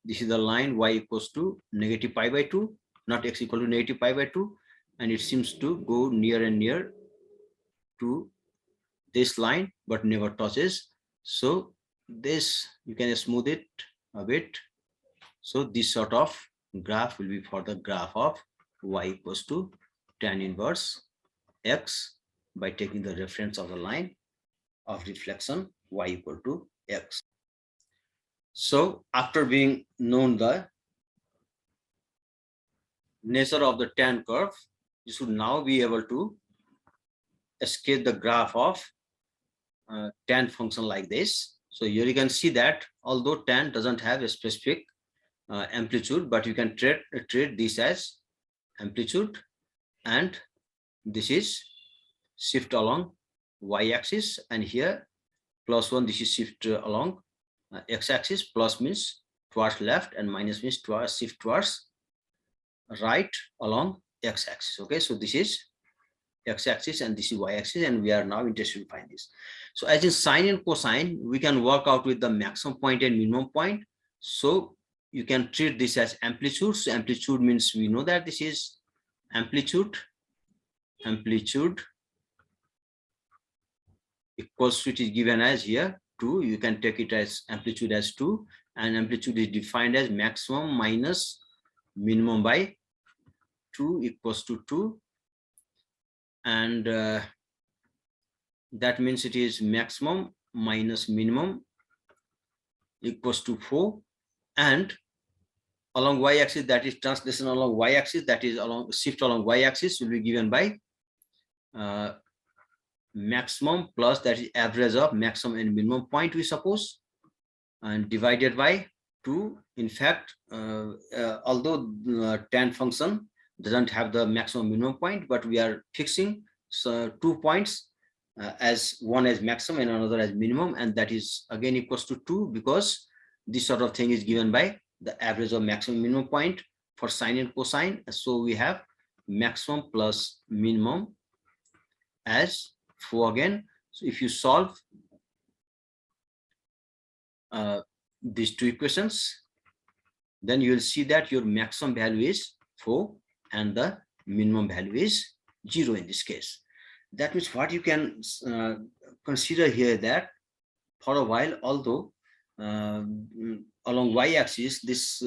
This is the line y equals to negative pi by 2, not x equal to negative pi by 2, and it seems to go near and near to this line, but never touches. So this, you can smooth it a bit. So this sort of graph will be for the graph of y equals to tan inverse x by taking the reference of the line of reflection y equal to x. So after being known the nature of the tan curve, you should now be able to sketch the graph of tan function like this. So here you can see that although tan doesn't have a specific amplitude, but you can treat this as amplitude, and this is shift along y-axis, and here +1, this is shift along x-axis. Plus means towards left, and minus means towards shift towards right along x-axis. Okay, so this is x-axis and this is y-axis, and we are now interested to find this. So as in sine and cosine, we can work out with the maximum point and minimum point. So you can treat this as amplitude. So amplitude means we know that this is amplitude equals to, it is given as here 2. You can take it as amplitude as 2, and amplitude is defined as maximum minus minimum by 2 equals to 2, and that means it is maximum minus minimum equals to 4, and along y-axis, that is translation along y-axis, that is along shift along y-axis, will be given by maximum plus, that is average of maximum and minimum point, we suppose, and divided by 2. In fact, although tan function doesn't have the maximum minimum point, but we are fixing 2 points as one as maximum and another as minimum, and that is again equals to 2, because this sort of thing is given by the average of maximum minimum point for sine and cosine. So we have maximum plus minimum as 4 again. So if you solve these two equations, then you will see that your maximum value is 4 and the minimum value is 0 in this case. That means what you can consider here, that for a while, although along y-axis this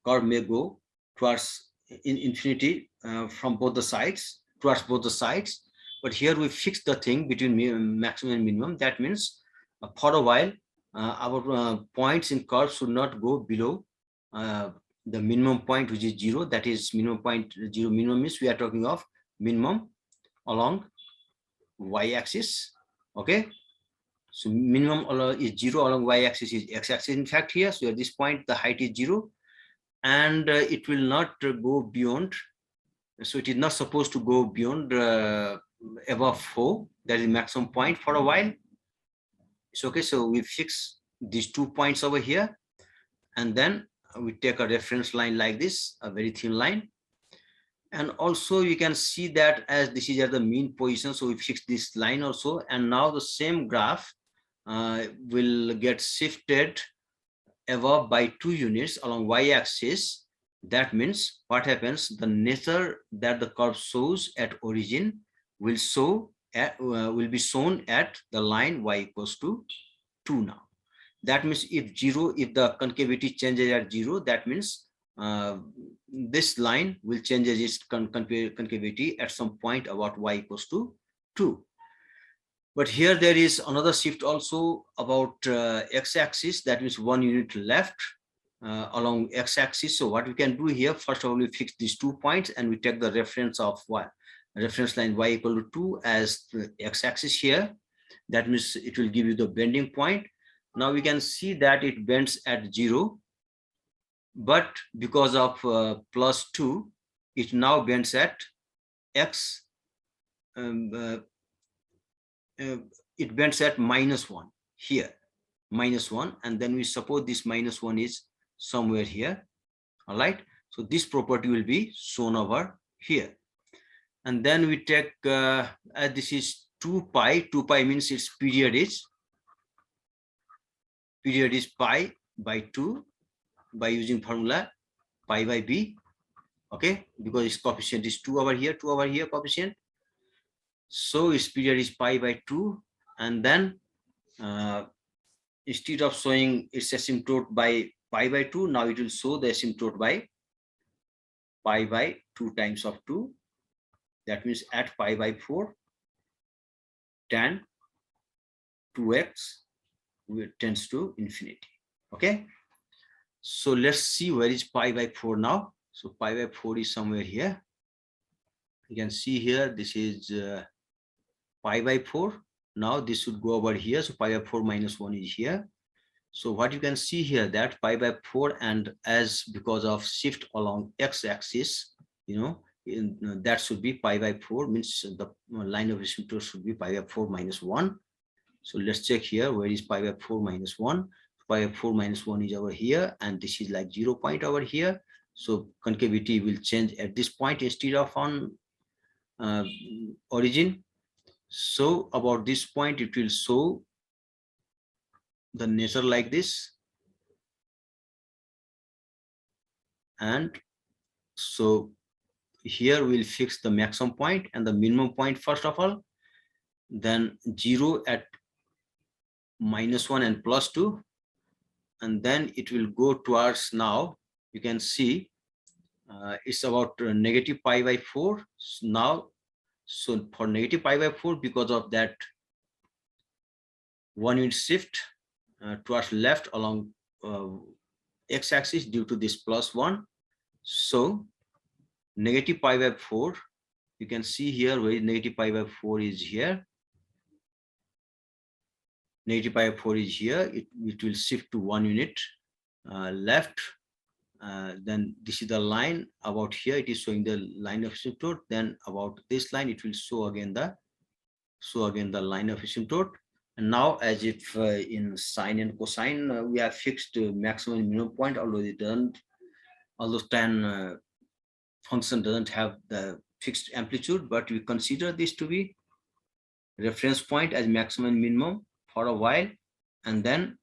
curve may go towards infinity from both the sides, towards both the sides, but here we fix the thing between maximum and minimum. That means for a while our points in curve should not go below the minimum point, which is 0. That is minimum point 0. Minimum means we are talking of minimum along y-axis. Okay, so minimum is 0 along y-axis is x-axis in fact here. So at this point the height is 0, and it will not go beyond, so it is not supposed to go beyond above 4, that is maximum point for a while. It's okay. So we fix these 2 points over here, and then we take a reference line like this, a very thin line. And also you can see that as this is at the mean position, so we fix this line also, and now the same graph will get shifted above by 2 units along y-axis. That means what happens, the nature that the curve shows at origin will be shown at the line y equals to 2 now. That means if the concavity changes at 0, that means this line will change its concavity at some point about y equals to 2. But here there is another shift also about x-axis, that means 1 unit left along x-axis. So what we can do here, first of all, we fix these 2 points and we take the reference of reference line y equal to 2 as the x-axis here. That means it will give you the bending point. Now we can see that it bends at 0, but because of plus 2, it now bends at x. It bends at -1 here, -1, and then we suppose this -1 is somewhere here. All right, so this property will be shown over here. And then we take this is 2 pi. 2 pi means its period is pi by 2 by using formula pi by b. Okay, because its coefficient is 2 over here, 2 over here coefficient. So its period is pi by 2, and then instead of showing its asymptote by pi by 2, now it will show the asymptote by pi by 2 times of 2. That means at pi by 4, tan 2x tends to infinity. Okay, so let's see where is pi by 4 now. So pi by 4 is somewhere here. You can see here, this is pi by 4. Now this should go over here. So pi by 4 minus 1 is here. So what you can see here, that pi by 4, and as because of shift along x-axis, that should be pi by 4, means the line of asymptote should be pi by 4 minus 1. So let's check here, where is pi by 4 minus 1? Pi by 4 minus 1 is over here, and this is like 0 point over here. So concavity will change at this point instead of on origin. So about this point, it will show the nature like this. And so here we'll fix the maximum point and the minimum point first of all, then 0 at -1 and +2, and then it will go towards, now you can see it's about negative pi by 4 now. So for negative pi by 4, because of that 1 unit shift towards left along x-axis due to this +1, so negative pi by 4, you can see here where negative pi by 4 is here. Negative pi by 4 is here. It will shift to 1 unit left. Then this is the line about here. It is showing the line of asymptote. Then about this line, it will show again the line of asymptote. And now, as if in sine and cosine, we have fixed maximum and minimum point, although it doesn't. Although tan function doesn't have the fixed amplitude, but we consider this to be reference point as maximum and minimum for a while, and then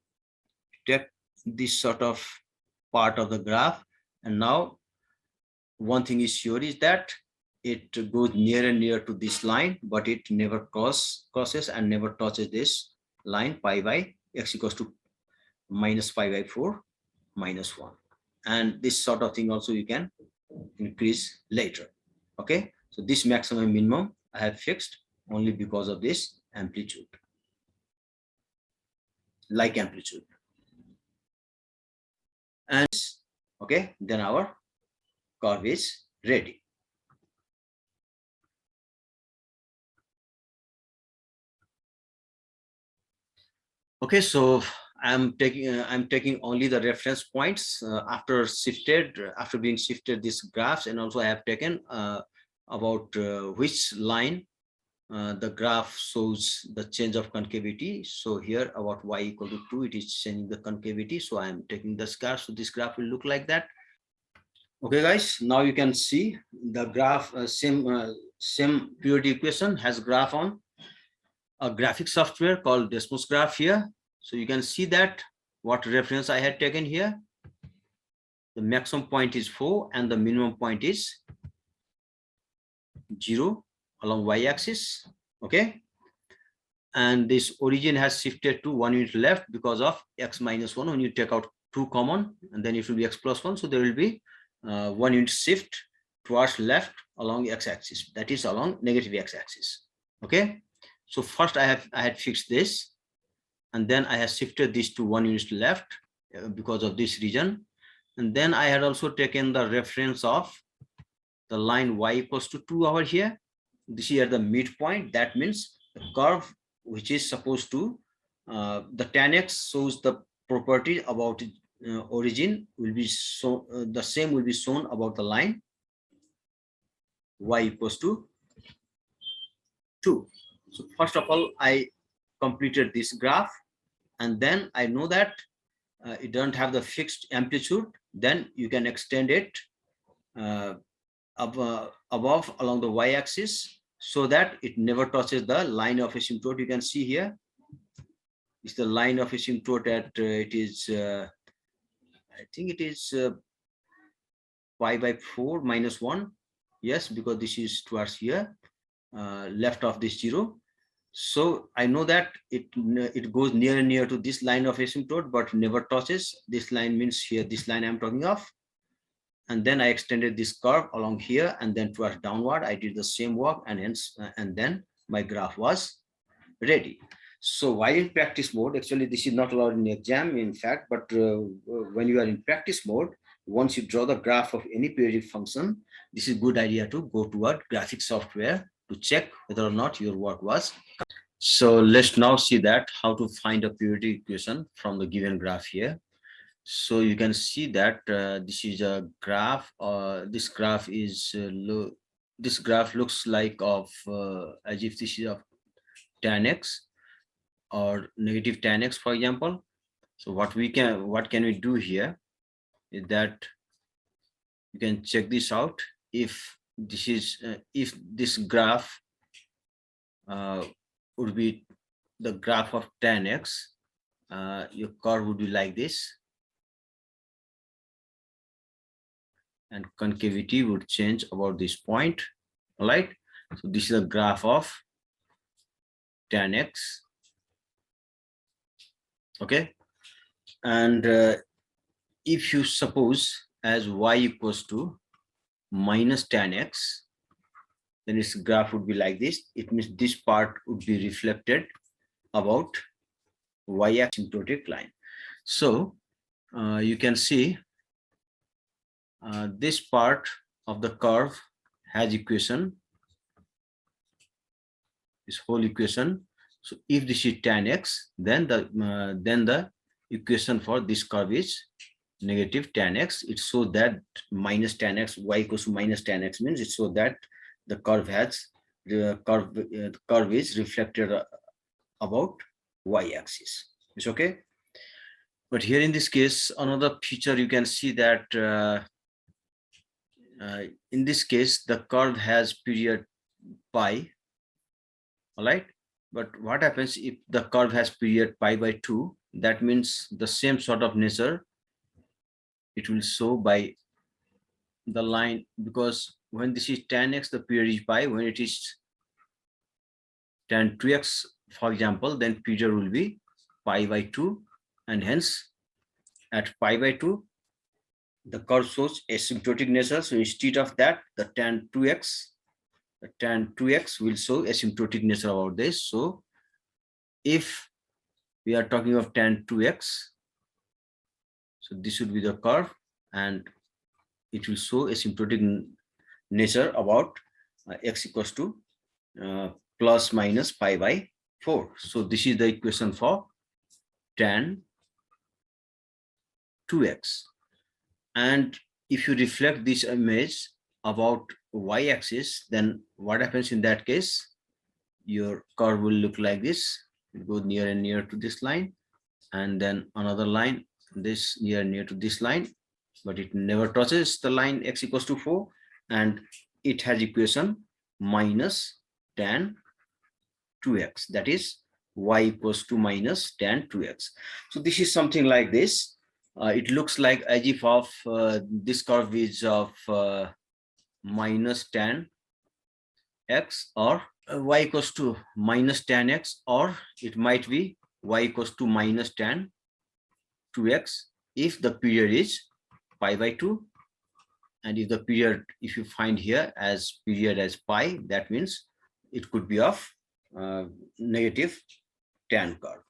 take this sort of part of the graph. And now one thing is sure is that it goes nearer and nearer to this line, but it never crosses and never touches this line pi by x equals to minus pi by 4 minus 1. And this sort of thing also you can increase later. Okay, so this maximum and minimum I have fixed only because of this amplitude, like amplitude. And okay, then our curve is ready. Okay, so I'm taking only the reference points after being shifted these graphs, and also I have taken about which line the graph shows the change of concavity. So here about y equal to 2, it is changing the concavity. So I am taking this graph. So this graph will look like that. Okay, guys, now you can see the graph, same periodic equation has graph on a graphic software called Desmos Graph here. So you can see that what reference I had taken here. The maximum point is 4 and the minimum point is 0 along y-axis. Okay. And this origin has shifted to 1 unit left because of x minus 1. When you take out 2 common, and then it will be x plus 1. So there will be 1 unit shift towards left along x-axis, that is along negative x-axis. Okay. So first I had fixed this, and then I have shifted this to 1 unit left because of this region. And then I had also taken the reference of the line y equals to 2 over here. This is at the midpoint. That means the curve which is supposed to, the tanx shows the property about origin will be so the same will be shown about the line y equals to 2. So first of all, I completed this graph, and then I know that it doesn't have the fixed amplitude. Then you can extend it above along the y-axis so that it never touches the line of asymptote. You can see here is the line of asymptote at it is I think it is pi by 4 minus 1. Yes, because this is towards here, left of this 0. So I know that it goes near and near to this line of asymptote, but never touches this line. Means here this line I'm talking of. And then I extended this curve along here, and then towards downward I did the same work, and hence and then my graph was ready. So while in practice mode, actually this is not allowed in the exam in fact, but when you are in practice mode, once you draw the graph of any periodic function, this is a good idea to go to a graphic software to check whether or not your work was. So let's now see that how to find a periodic equation from the given graph here. So you can see that this is a graph. This graph is this graph looks like of as if this is of tan x or negative tan x, for example. So what can we do here is that you can check this out. If this is if this graph would be the graph of tan x, your curve would be like this, and concavity would change about this point. All right. So this is a graph of tan x. Okay. And if you suppose as y equals to minus tan x, then its graph would be like this. It means this part would be reflected about y asymptotic line. So you can see this part of the curve has equation, this whole equation. So if this is tan x, then the equation for this curve is negative tan x. It shows that minus tan x, y equals to minus tan x means it shows that the curve has the curve is reflected about y-axis. It's okay. But here in this case, another feature you can see that in this case the curve has period pi. All right. But what happens if the curve has period pi by 2? That means the same sort of nature it will show by the line, because when this is tan x, the period is pi. When it is tan 2x, for example, then period will be pi by 2, and hence at pi by 2, the curve shows asymptotic nature. So instead of that, the tan 2x will show asymptotic nature about this. So if we are talking of tan 2x, so this would be the curve, and it will show asymptotic nature about x equals to plus minus pi by 4. So this is the equation for tan 2x. And if you reflect this image about y-axis, then what happens in that case? your curve will look like this. It goes near and near to this line, and then another line, this near to this line, but it never touches the line x equals to 4, and it has equation minus tan 2x, that is y equals to minus tan 2x. So this is something like this. It looks like as if of this curve is of minus tan x, or y equals to minus tan x, or it might be y equals to minus tan 2x if the period is pi by 2, and if the period, if you find here as period as pi, that means it could be of negative tan curve.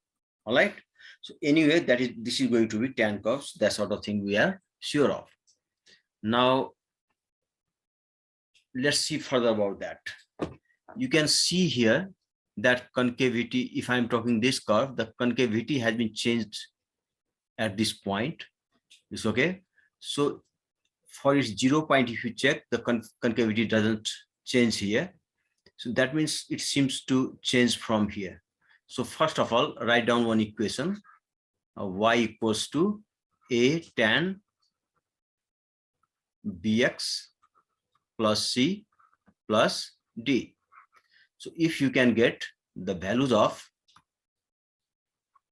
All right. So anyway, this is going to be tan curves, that sort of thing we are sure of. Now let's see further about that. You can see here that concavity, if I'm talking this curve, the concavity has been changed at this point. It's okay. So for its 0 point, if you check, the concavity doesn't change here. So that means it seems to change from here. So first of all, write down one equation, y equals to a tan bx plus c plus d. So if you can get the values of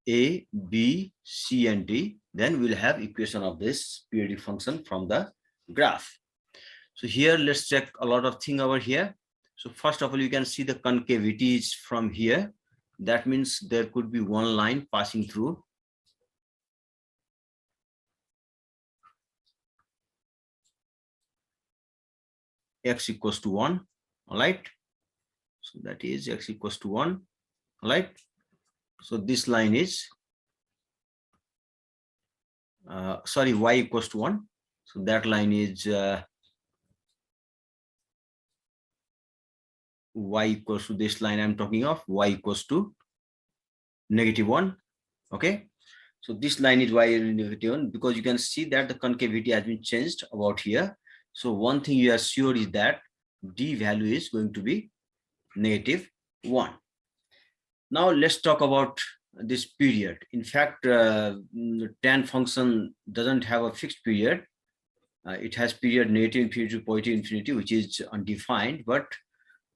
a, b, c, and d, then we'll have equation of this periodic function from the graph. So here, let's check a lot of thing over here. So first of all, you can see the concavity is from here. That means there could be one line passing through x equals to 1. All right. So that is x equals to 1. All right. So this line is, sorry, y equals to 1. So that line is y equals to this line I'm talking of, y equals to negative 1. Okay. So this line is y negative 1, because you can see that the concavity has been changed about here. So one thing you are sure is that d value is going to be negative 1. Now let's talk about this period. In fact, tan function doesn't have a fixed period. It has period negative infinity to positive infinity, which is undefined, but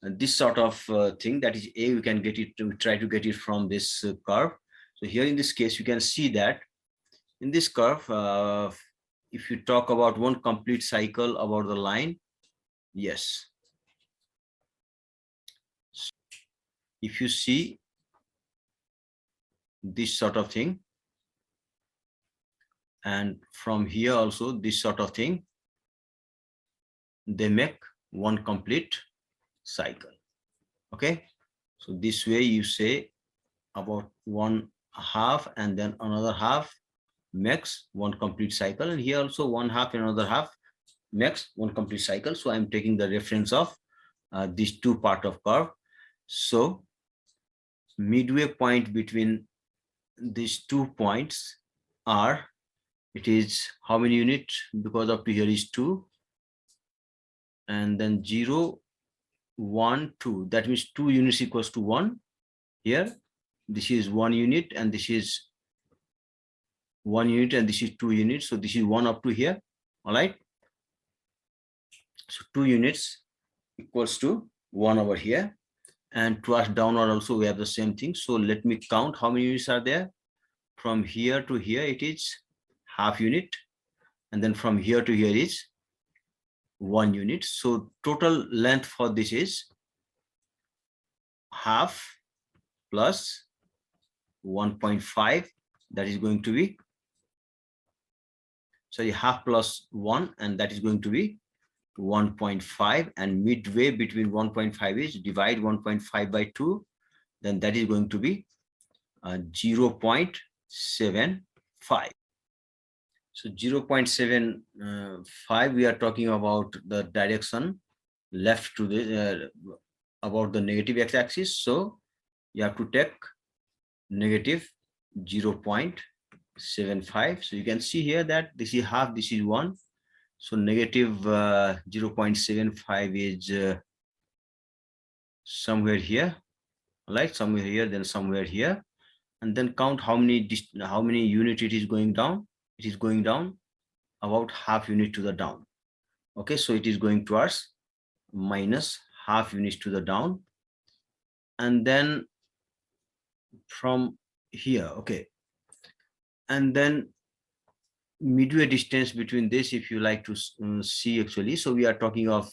this sort of thing, that is a, we can get it, to try to get it from this curve. So here in this case, you can see that in this curve, if you talk about one complete cycle about the line, yes. So if you see this sort of thing, and from here also this sort of thing, they make one complete cycle. Okay. So this way you say about one half and then another half makes one complete cycle, and here also one half and another half makes one complete cycle. So I'm taking the reference of these two part of curve. So midway point between these 2 points are, it is how many units, because up to here is 2, and then 0, 1, 2, that means 2 units equals to 1. Here this is 1 unit, and this is 1 unit, and this is 2 units. So this is 1 up to here. All right. So 2 units equals to 1 over here, and towards downward also we have the same thing. So let me count how many units are there. From here to here it is half unit, and then from here to here is 1 unit. So total length for this is half plus 1.5, that is going to be, sorry, half plus 1, and that is going to be 1.5, and midway between 1.5 is divide 1.5 by 2, then that is going to be 0.75. So 0.75, we are talking about the direction left to the about the negative x-axis. So you have to take negative 0.75. So you can see here that this is half, this is 1. So negative 0.75 is somewhere here. right? Somewhere here, then somewhere here, and then count how many unit it is going down. It is going down about half unit to the down. Okay, so it is going towards minus half units to the down, and then from here, okay, and then midway distance between this, if you like to see actually, so we are talking of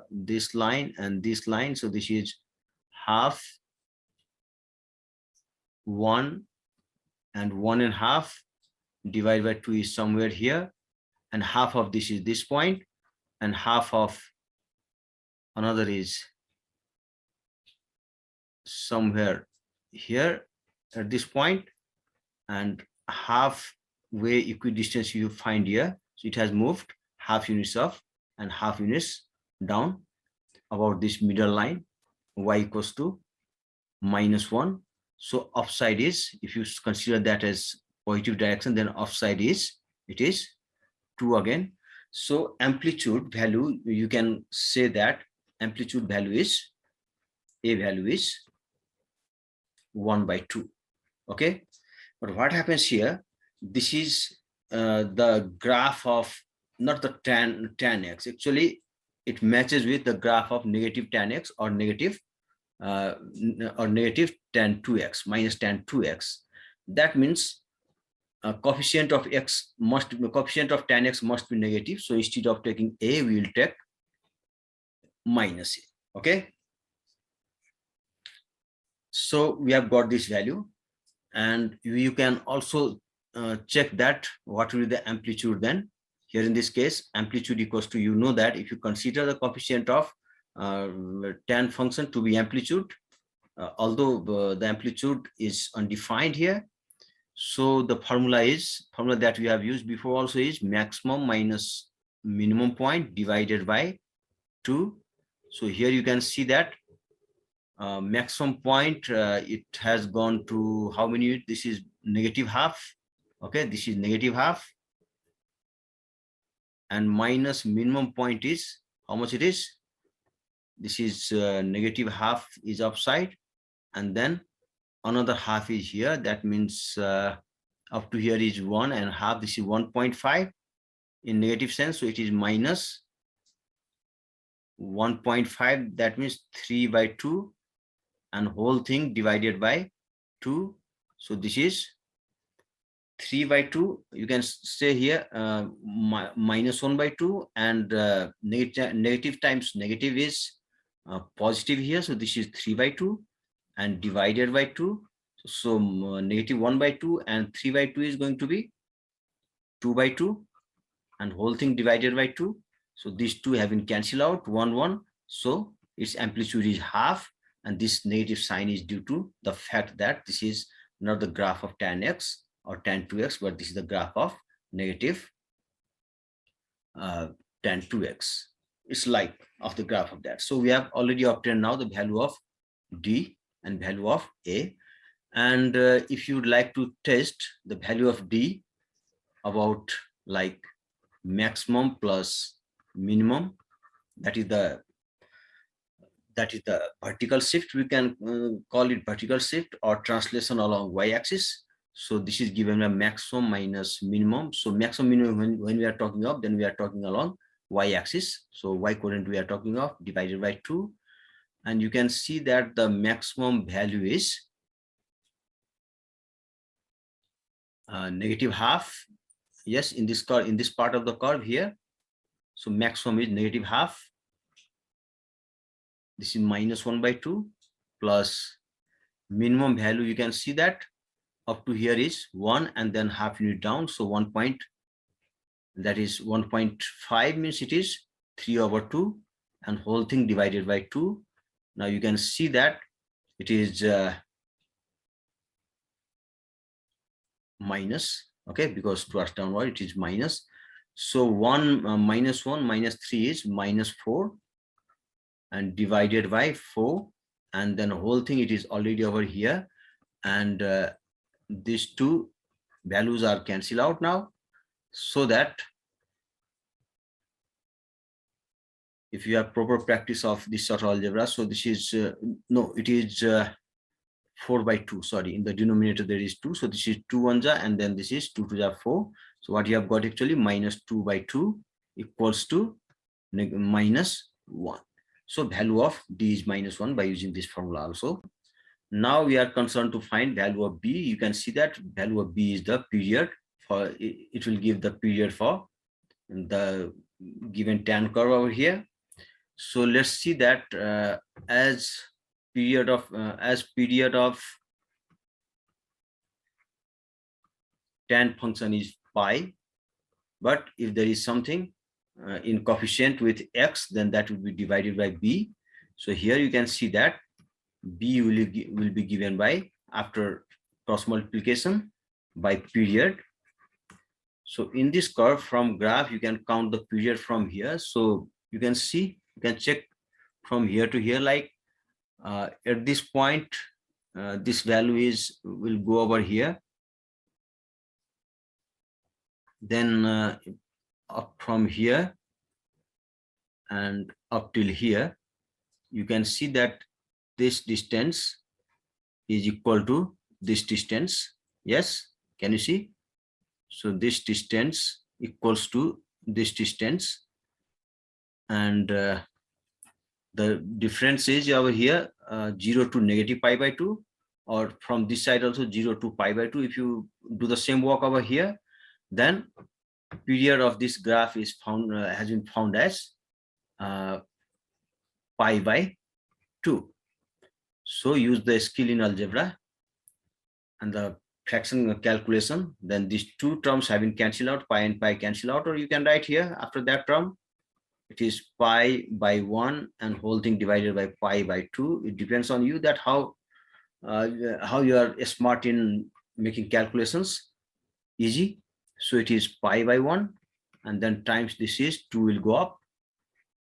this line and this line, so this is half, 1 and 1.5 divided by 2 is somewhere here, and half of this is this point, and half of another is somewhere here at this point, and halfway equidistance you find here. So it has moved half units up and half units down about this middle line, y equals to -1. So upside is, if you consider that as positive direction, then upside is, it is 2 again. So amplitude value, you can say that amplitude value is, A value is 1 by 2. Okay, but what happens here, this is the graph of, not the tan x, actually it matches with the graph of negative tan x or negative tan 2x, minus tan 2x. That means coefficient of x must be, coefficient of tan x must be negative. So instead of taking A, we will take minus A. Okay, so we have got this value, and you can also check that what will be the amplitude then. Here in this case, amplitude equals to, you know that if you consider the coefficient of tan function to be amplitude, although the amplitude is undefined here, so the formula that we have used before also is maximum minus minimum point divided by 2. So here you can see that maximum point, it has gone to how many units? This is negative half. Okay, this is negative half, and minus minimum point is how much it is? This is negative half is upside, and then another half is here. That means up to here is 1.5. This is 1.5 in negative sense, so it is minus 1.5. That means 3 by 2, and whole thing divided by 2. So this is 3 by 2. You can say here minus 1 by 2, and negative times negative is positive here. So this is 3 by 2 and divided by 2. So negative 1 by 2 and 3 by 2 is going to be 2 by 2, and whole thing divided by 2. So these two have been cancelled out, 1, 1. So its amplitude is half, and this negative sign is due to the fact that this is not the graph of tan x or tan 2x, but this is the graph of negative tan 2x. It's like of the graph of that. So we have already obtained now the value of D and value of A. And if you'd like to test the value of D about like maximum plus minimum, that is the vertical shift, we can call it vertical shift or translation along y-axis. So this is given a maximum minus minimum. So maximum minimum, when we are talking of, then we are talking along y-axis. So y coordinate we are talking of divided by 2, and you can see that the maximum value is negative half. Yes, in this curve, in this part of the curve here, so maximum is negative half. This is minus 1 by 2 plus minimum value. You can see that up to here is 1, and then half unit down. So 1 point, that is 1.5 means it is 3 over 2, and whole thing divided by 2. Now you can see that it is minus, okay, because towards downward it is minus. So 1 minus 1 minus 3 is minus 4, and divided by 4, and then whole thing it is already over here, and these two values are cancelled out now, so that if you have proper practice of this sort of algebra, so this is no, it is 4 by 2. Sorry, in the denominator there is 2. So this is 2 1 and then this is 2 2 4. So what you have got actually minus 2 by 2 equals to minus 1. So value of D is minus 1 by using this formula also. Now we are concerned to find value of B. You can see that value of B is the period for it will give the period for the given tan curve over here. So let's see that as period of tan function is pi, but if there is something in coefficient with x, then that will be divided by b. So here you can see that b will be given by, after cross multiplication, by period. So in this curve from graph, you can count the period from here. So you can see, you can check from here to here, like at this point, this value will go over here. Then up from here and up till here, you can see that this distance is equal to this distance. Yes, can you see? So this distance equals to this distance, and the difference is over here 0 to negative pi by 2, or from this side also 0 to pi by 2. If you do the same work over here, then period of this graph is found has been found as pi by 2. So use the skill in algebra and the fraction calculation. Then these two terms have been cancelled out, pi and pi cancel out, or you can write here after that term it is pi by 1 and whole thing divided by pi by 2. It depends on you that how you are smart in making calculations easy. So it is pi by 1 and then times this is 2 will go up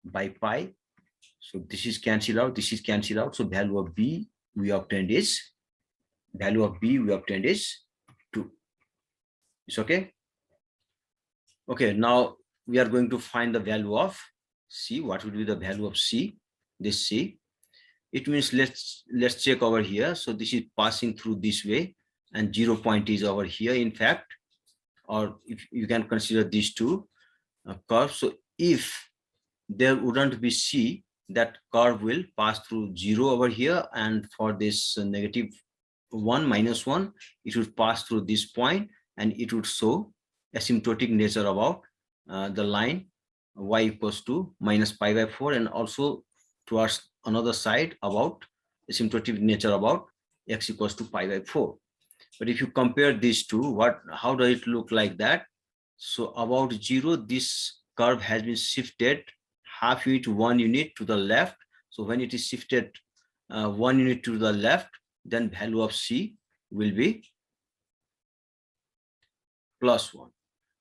by pi. So this is cancelled out, this is cancelled out. So value of B we obtained is 2. It's okay. Okay, now we are going to find the value of C. What would be the value of C? This C. It means let's check over here. So this is passing through this way and 0 point is over here, in fact, or if you can consider these two curves. So if there wouldn't be C, that curve will pass through 0 over here, and for this negative 1 minus 1, it would pass through this point and it would show asymptotic nature about the line y equals to minus pi by 4, and also towards another side about asymptotic nature about x equals to pi by 4. But if you compare these two, how does it look like that? So about 0, this curve has been shifted half unit, 1 unit to the left. So when it is shifted 1 unit to the left, then value of C will be plus 1.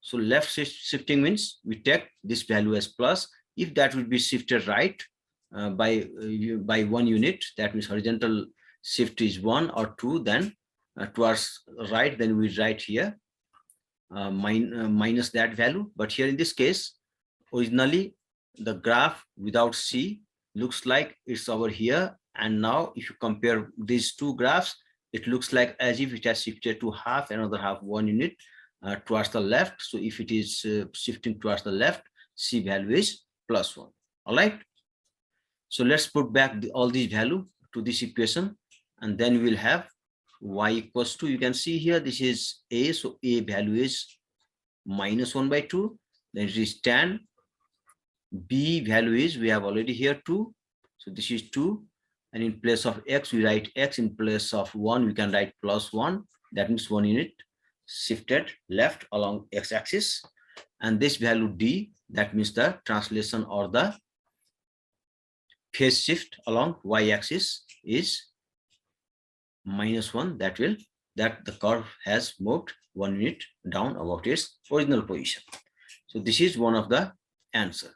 So left shifting means we take this value as plus. If that would be shifted right by 1 unit, that means horizontal shift is 1 or 2, then towards right, then we write here minus that value. But here in this case, originally the graph without C looks like it's over here, and now if you compare these two graphs, it looks like as if it has shifted to half, another half, 1 unit towards the left. So if it is shifting towards the left, C value is plus 1. All right. So let's put back all these value to this equation, and then we'll have y equals to, you can see here, this is A. So A value is minus 1 by 2. Then it is tan. B value is, we have already here 2. So this is 2. And in place of x, we write x. In place of 1, we can write plus 1. That means 1 unit shifted left along x-axis. And this value D, that means the translation or the phase shift along y-axis is minus 1. That the curve has moved 1 unit down about its original position. So this is one of the answer.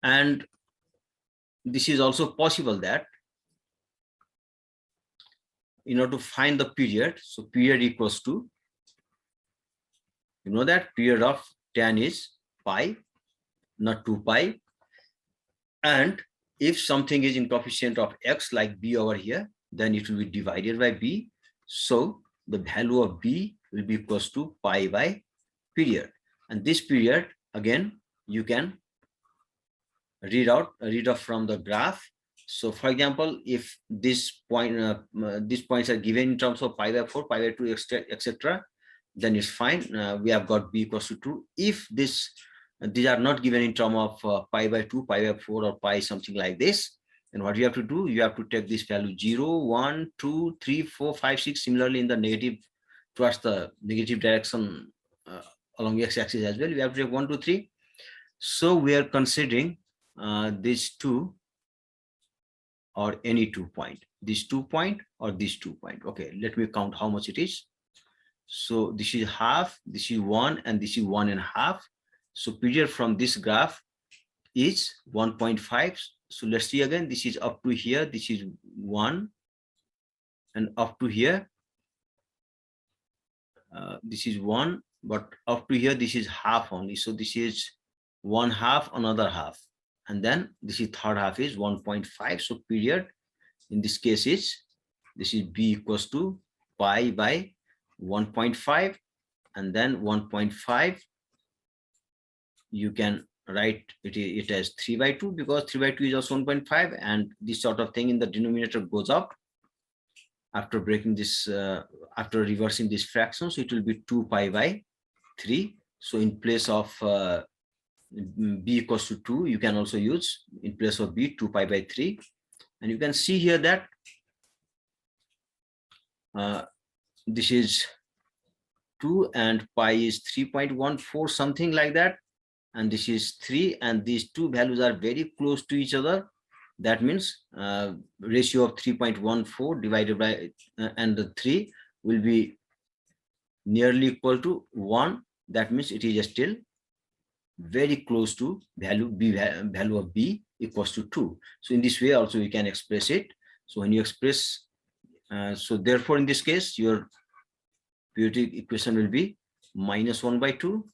And this is also possible that in order to find the period, so period equals to, you know that period of tan is pi, not 2 pi. And if something is in coefficient of x like b over here, then it will be divided by b. So the value of b will be equals to pi by period. And this period, again, you can read off from the graph. So for example, if these points are given in terms of pi by 4, pi by 2, etc., then it's fine. We have got b equals to 2. If these are not given in terms of pi by 2, pi by 4, or pi something like this, then what you have to do, you have to take this value 0, 1, 2, 3, 4, 5, 6, similarly in the negative, towards the negative direction along the x-axis as well. We have to take 1, 2, 3. So we are considering these two, or any 2 point, this 2 point or this 2 point. Okay, let me count how much it is. So this is half, this is 1, and this is 1.5. So period from this graph is 1.5. So let's see again, this is up to here, this is 1, and up to here, this is 1, but up to here, this is half only. So this is 1/2, another half, and then this is third half is 1.5. So period in this case is, this is b equals to pi by 1.5, and then 1.5, you can write it as 3 by 2, because 3 by 2 is also 1.5, and this sort of thing in the denominator goes up after breaking this, after reversing this fraction. So it will be 2 pi by 3. So in place of b equals to 2, you can also use, in place of b, 2 pi by 3. And you can see here that this is 2 and pi is 3.14, something like that, and this is 3, and these two values are very close to each other. That means ratio of 3.14 divided by and the 3 will be nearly equal to 1. That means it is still very close to value of b equals to 2. So in this way also we can express it. So when you express, so therefore in this case your periodic equation will be -1 by 2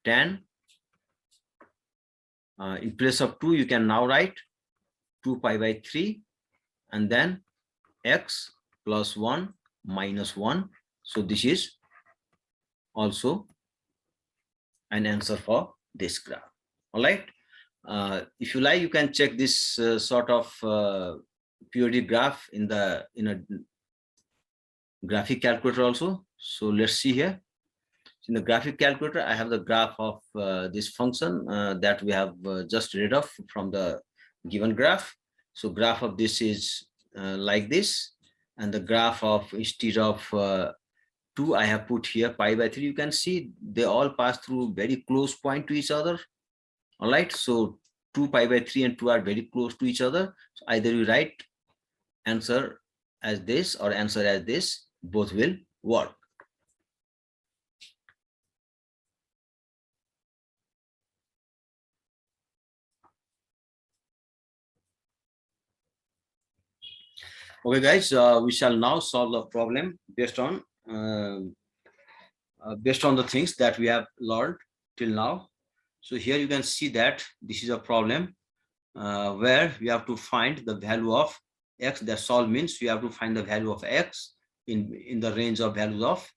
tan. In place of 2, you can now write 2 pi by 3, and then x plus 1 minus 1. So this is also an answer for this graph. All right. If you like, you can check this sort of periodic graph in a graphic calculator also. So let's see here. In the graphic calculator, I have the graph of this function that we have just read off from the given graph. So graph of this is like this, and the graph of, instead of 2, I have put here pi by 3. You can see they all pass through very close point to each other. All right, so 2 pi by 3 and 2 are very close to each other. So either you write answer as this or answer as this, both will work. Okay, guys, we shall now solve the problem based on the things that we have learned till now. So here you can see that this is a problem where we have to find the value of x. That solve means we have to find the value of x in the range of values of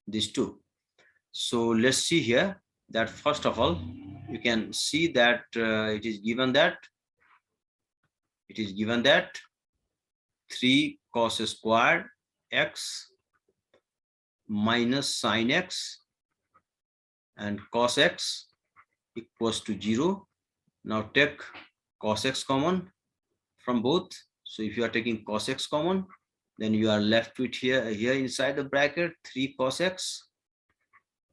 these two. So let's see here that first of all, you can see that it is given that 3 cos squared x minus sin x and cos x equals to 0. Now take cos x common from both. So if you are taking cos x common, then you are left with here inside the bracket 3 cos x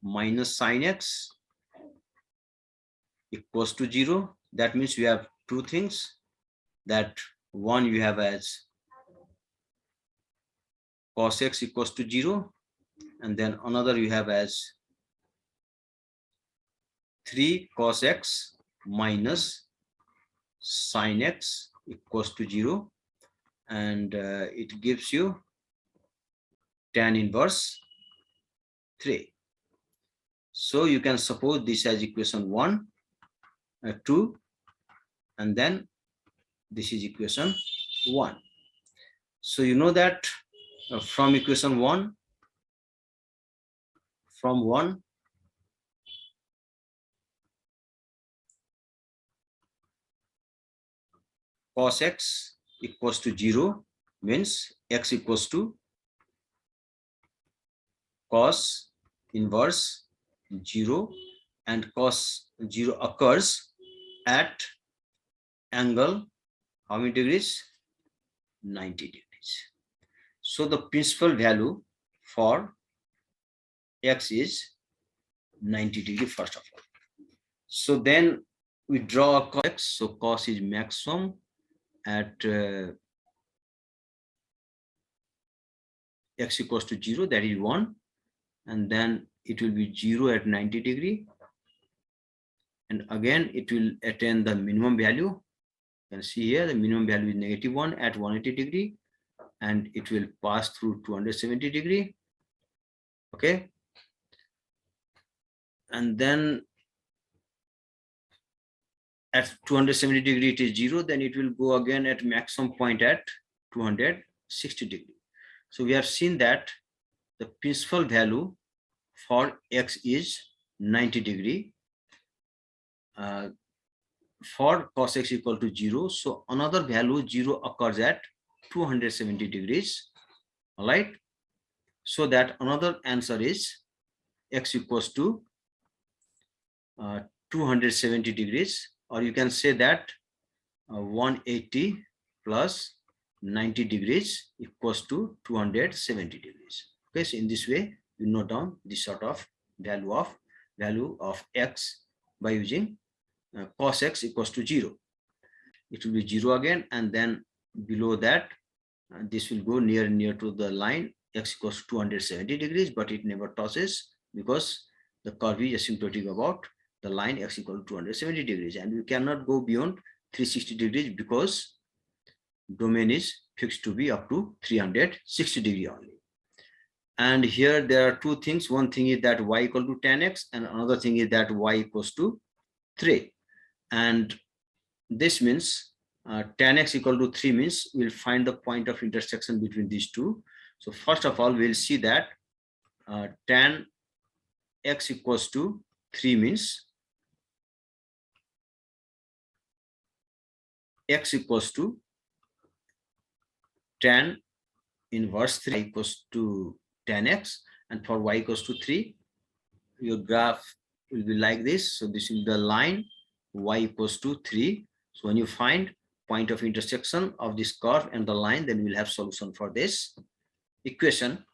minus sin x equals to 0. That means you have two things. That one you have as cos x equals to 0, and then another you have as 3 cos x minus sin x equals to 0, and it gives you tan inverse 3. So you can suppose this as equation 1, 2, and then this is equation 1. So you know that from equation 1, from 1, cos x equals to 0 means x equals to cos inverse 0, and cos 0 occurs at angle how many degrees? 90 degrees. So the principal value for x is 90 degree first of all. So then we draw a cos x. So cos is maximum at x equals to 0, that is 1, and then it will be 0 at 90 degree, and again it will attain the minimum value. You can see here the minimum value is -1 at 180 degree, and it will pass through 270 degree. Okay, and then at 270 degree it is 0, then it will go again at maximum point at 260 degree. So we have seen that the principal value for x is 90 degree for cos x equal to 0. So another value 0 occurs at 270 degrees. All right, so that another answer is x equals to 270 degrees, or you can say that 180 plus 90 degrees equals to 270 degrees. Okay, so in this way you note down this sort of value of x by using cos x equals to 0. It will be 0 again, and then below that this will go near to the line x equals to 270 degrees, but it never touches because the curve is asymptotic about the line x equal to 270 degrees, and we cannot go beyond 360 degrees because domain is fixed to be up to 360 degree only. And here there are two things. One thing is that y equal to tan x, and another thing is that y equals to 3. And this means tan x equal to 3 means we'll find the point of intersection between these two. So first of all, we'll see that tan x equals to 3 means x equals to tan inverse 3 equals to tan x, and for y equals to 3, your graph will be like this. So this is the line y equals to 3. So when you find point of intersection of this curve and the line, then we'll have solution for this equation.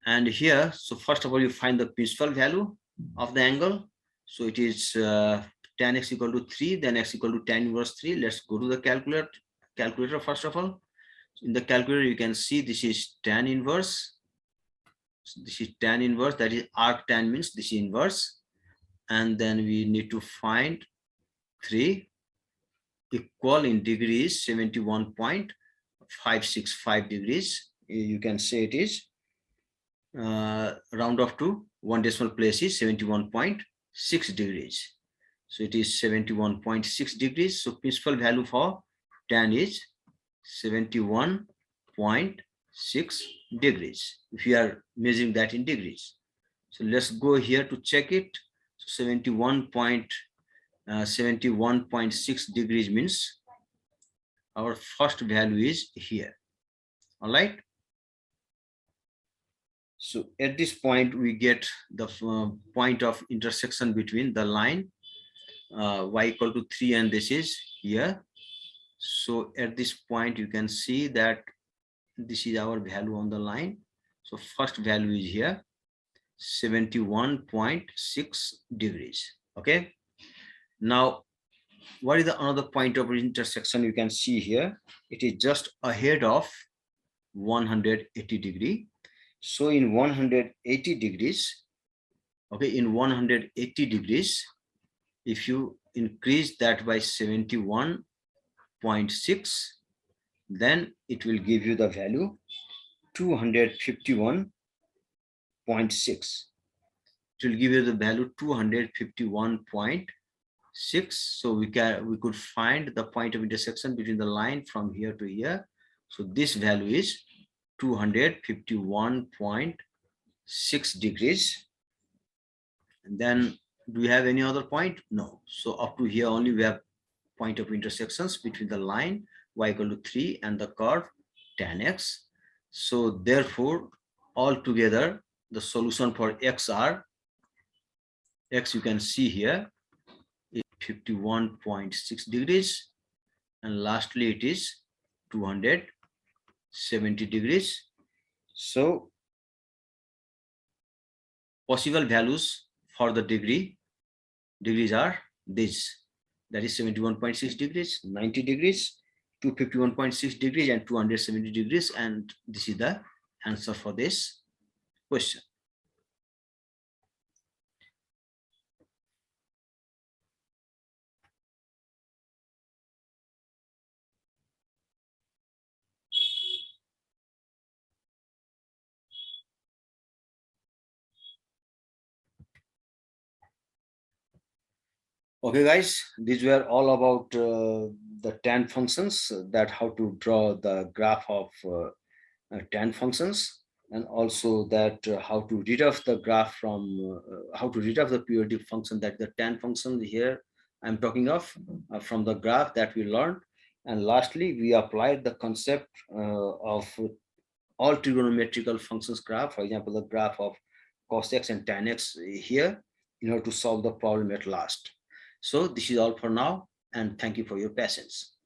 And here, so first of all, you find the principal value of the angle. So it is tan x equal to 3, then x equal to tan inverse 3. Let's go to the calculator first of all. In the calculator, you can see this is tan inverse. So this is tan inverse, that is arc tan means this is inverse. And then we need to find 3 equal in degrees 71.565 degrees. You can say it is round off to one decimal place is 71.6 degrees. So it is 71.6 degrees. So principal value for tan is 71.6 degrees if you are measuring that in degrees. So let's go here to check it. So 71.6 degrees means our first value is here. All right, so at this point we get the point of intersection between the line y equal to 3 and this is here. So at this point you can see that this is our value on the line. So first value is here 71.6 degrees. Okay, now what is the another point of intersection? You can see here it is just ahead of 180 degree. So in 180 degrees, okay, in 180 degrees, if you increase that by 71.6, then it will give you the value 251.6. It will give you the value 251.6. So we could find the point of intersection between the line from here to here. So this value is 251.6 degrees. And then do we have any other point? No. So up to here only we have point of intersections between the line y equal to 3 and the curve tan x. So therefore, altogether the solution for x are, x you can see here is 51.6 degrees, and lastly it is 270 degrees. So possible values for the degrees are these, that is 71.6 degrees, 90 degrees, 251.6 degrees, and 270 degrees. And this is the answer for this question. Okay, guys, these were all about the tan functions, that how to draw the graph of tan functions, and also that how to read off the graph from how to read off the periodic function, that the tan function here I'm talking of from the graph that we learned. And lastly, we applied the concept of all trigonometrical functions graph, for example, the graph of cos x and tan x here, in order to solve the problem at last. So this is all for now, and thank you for your patience.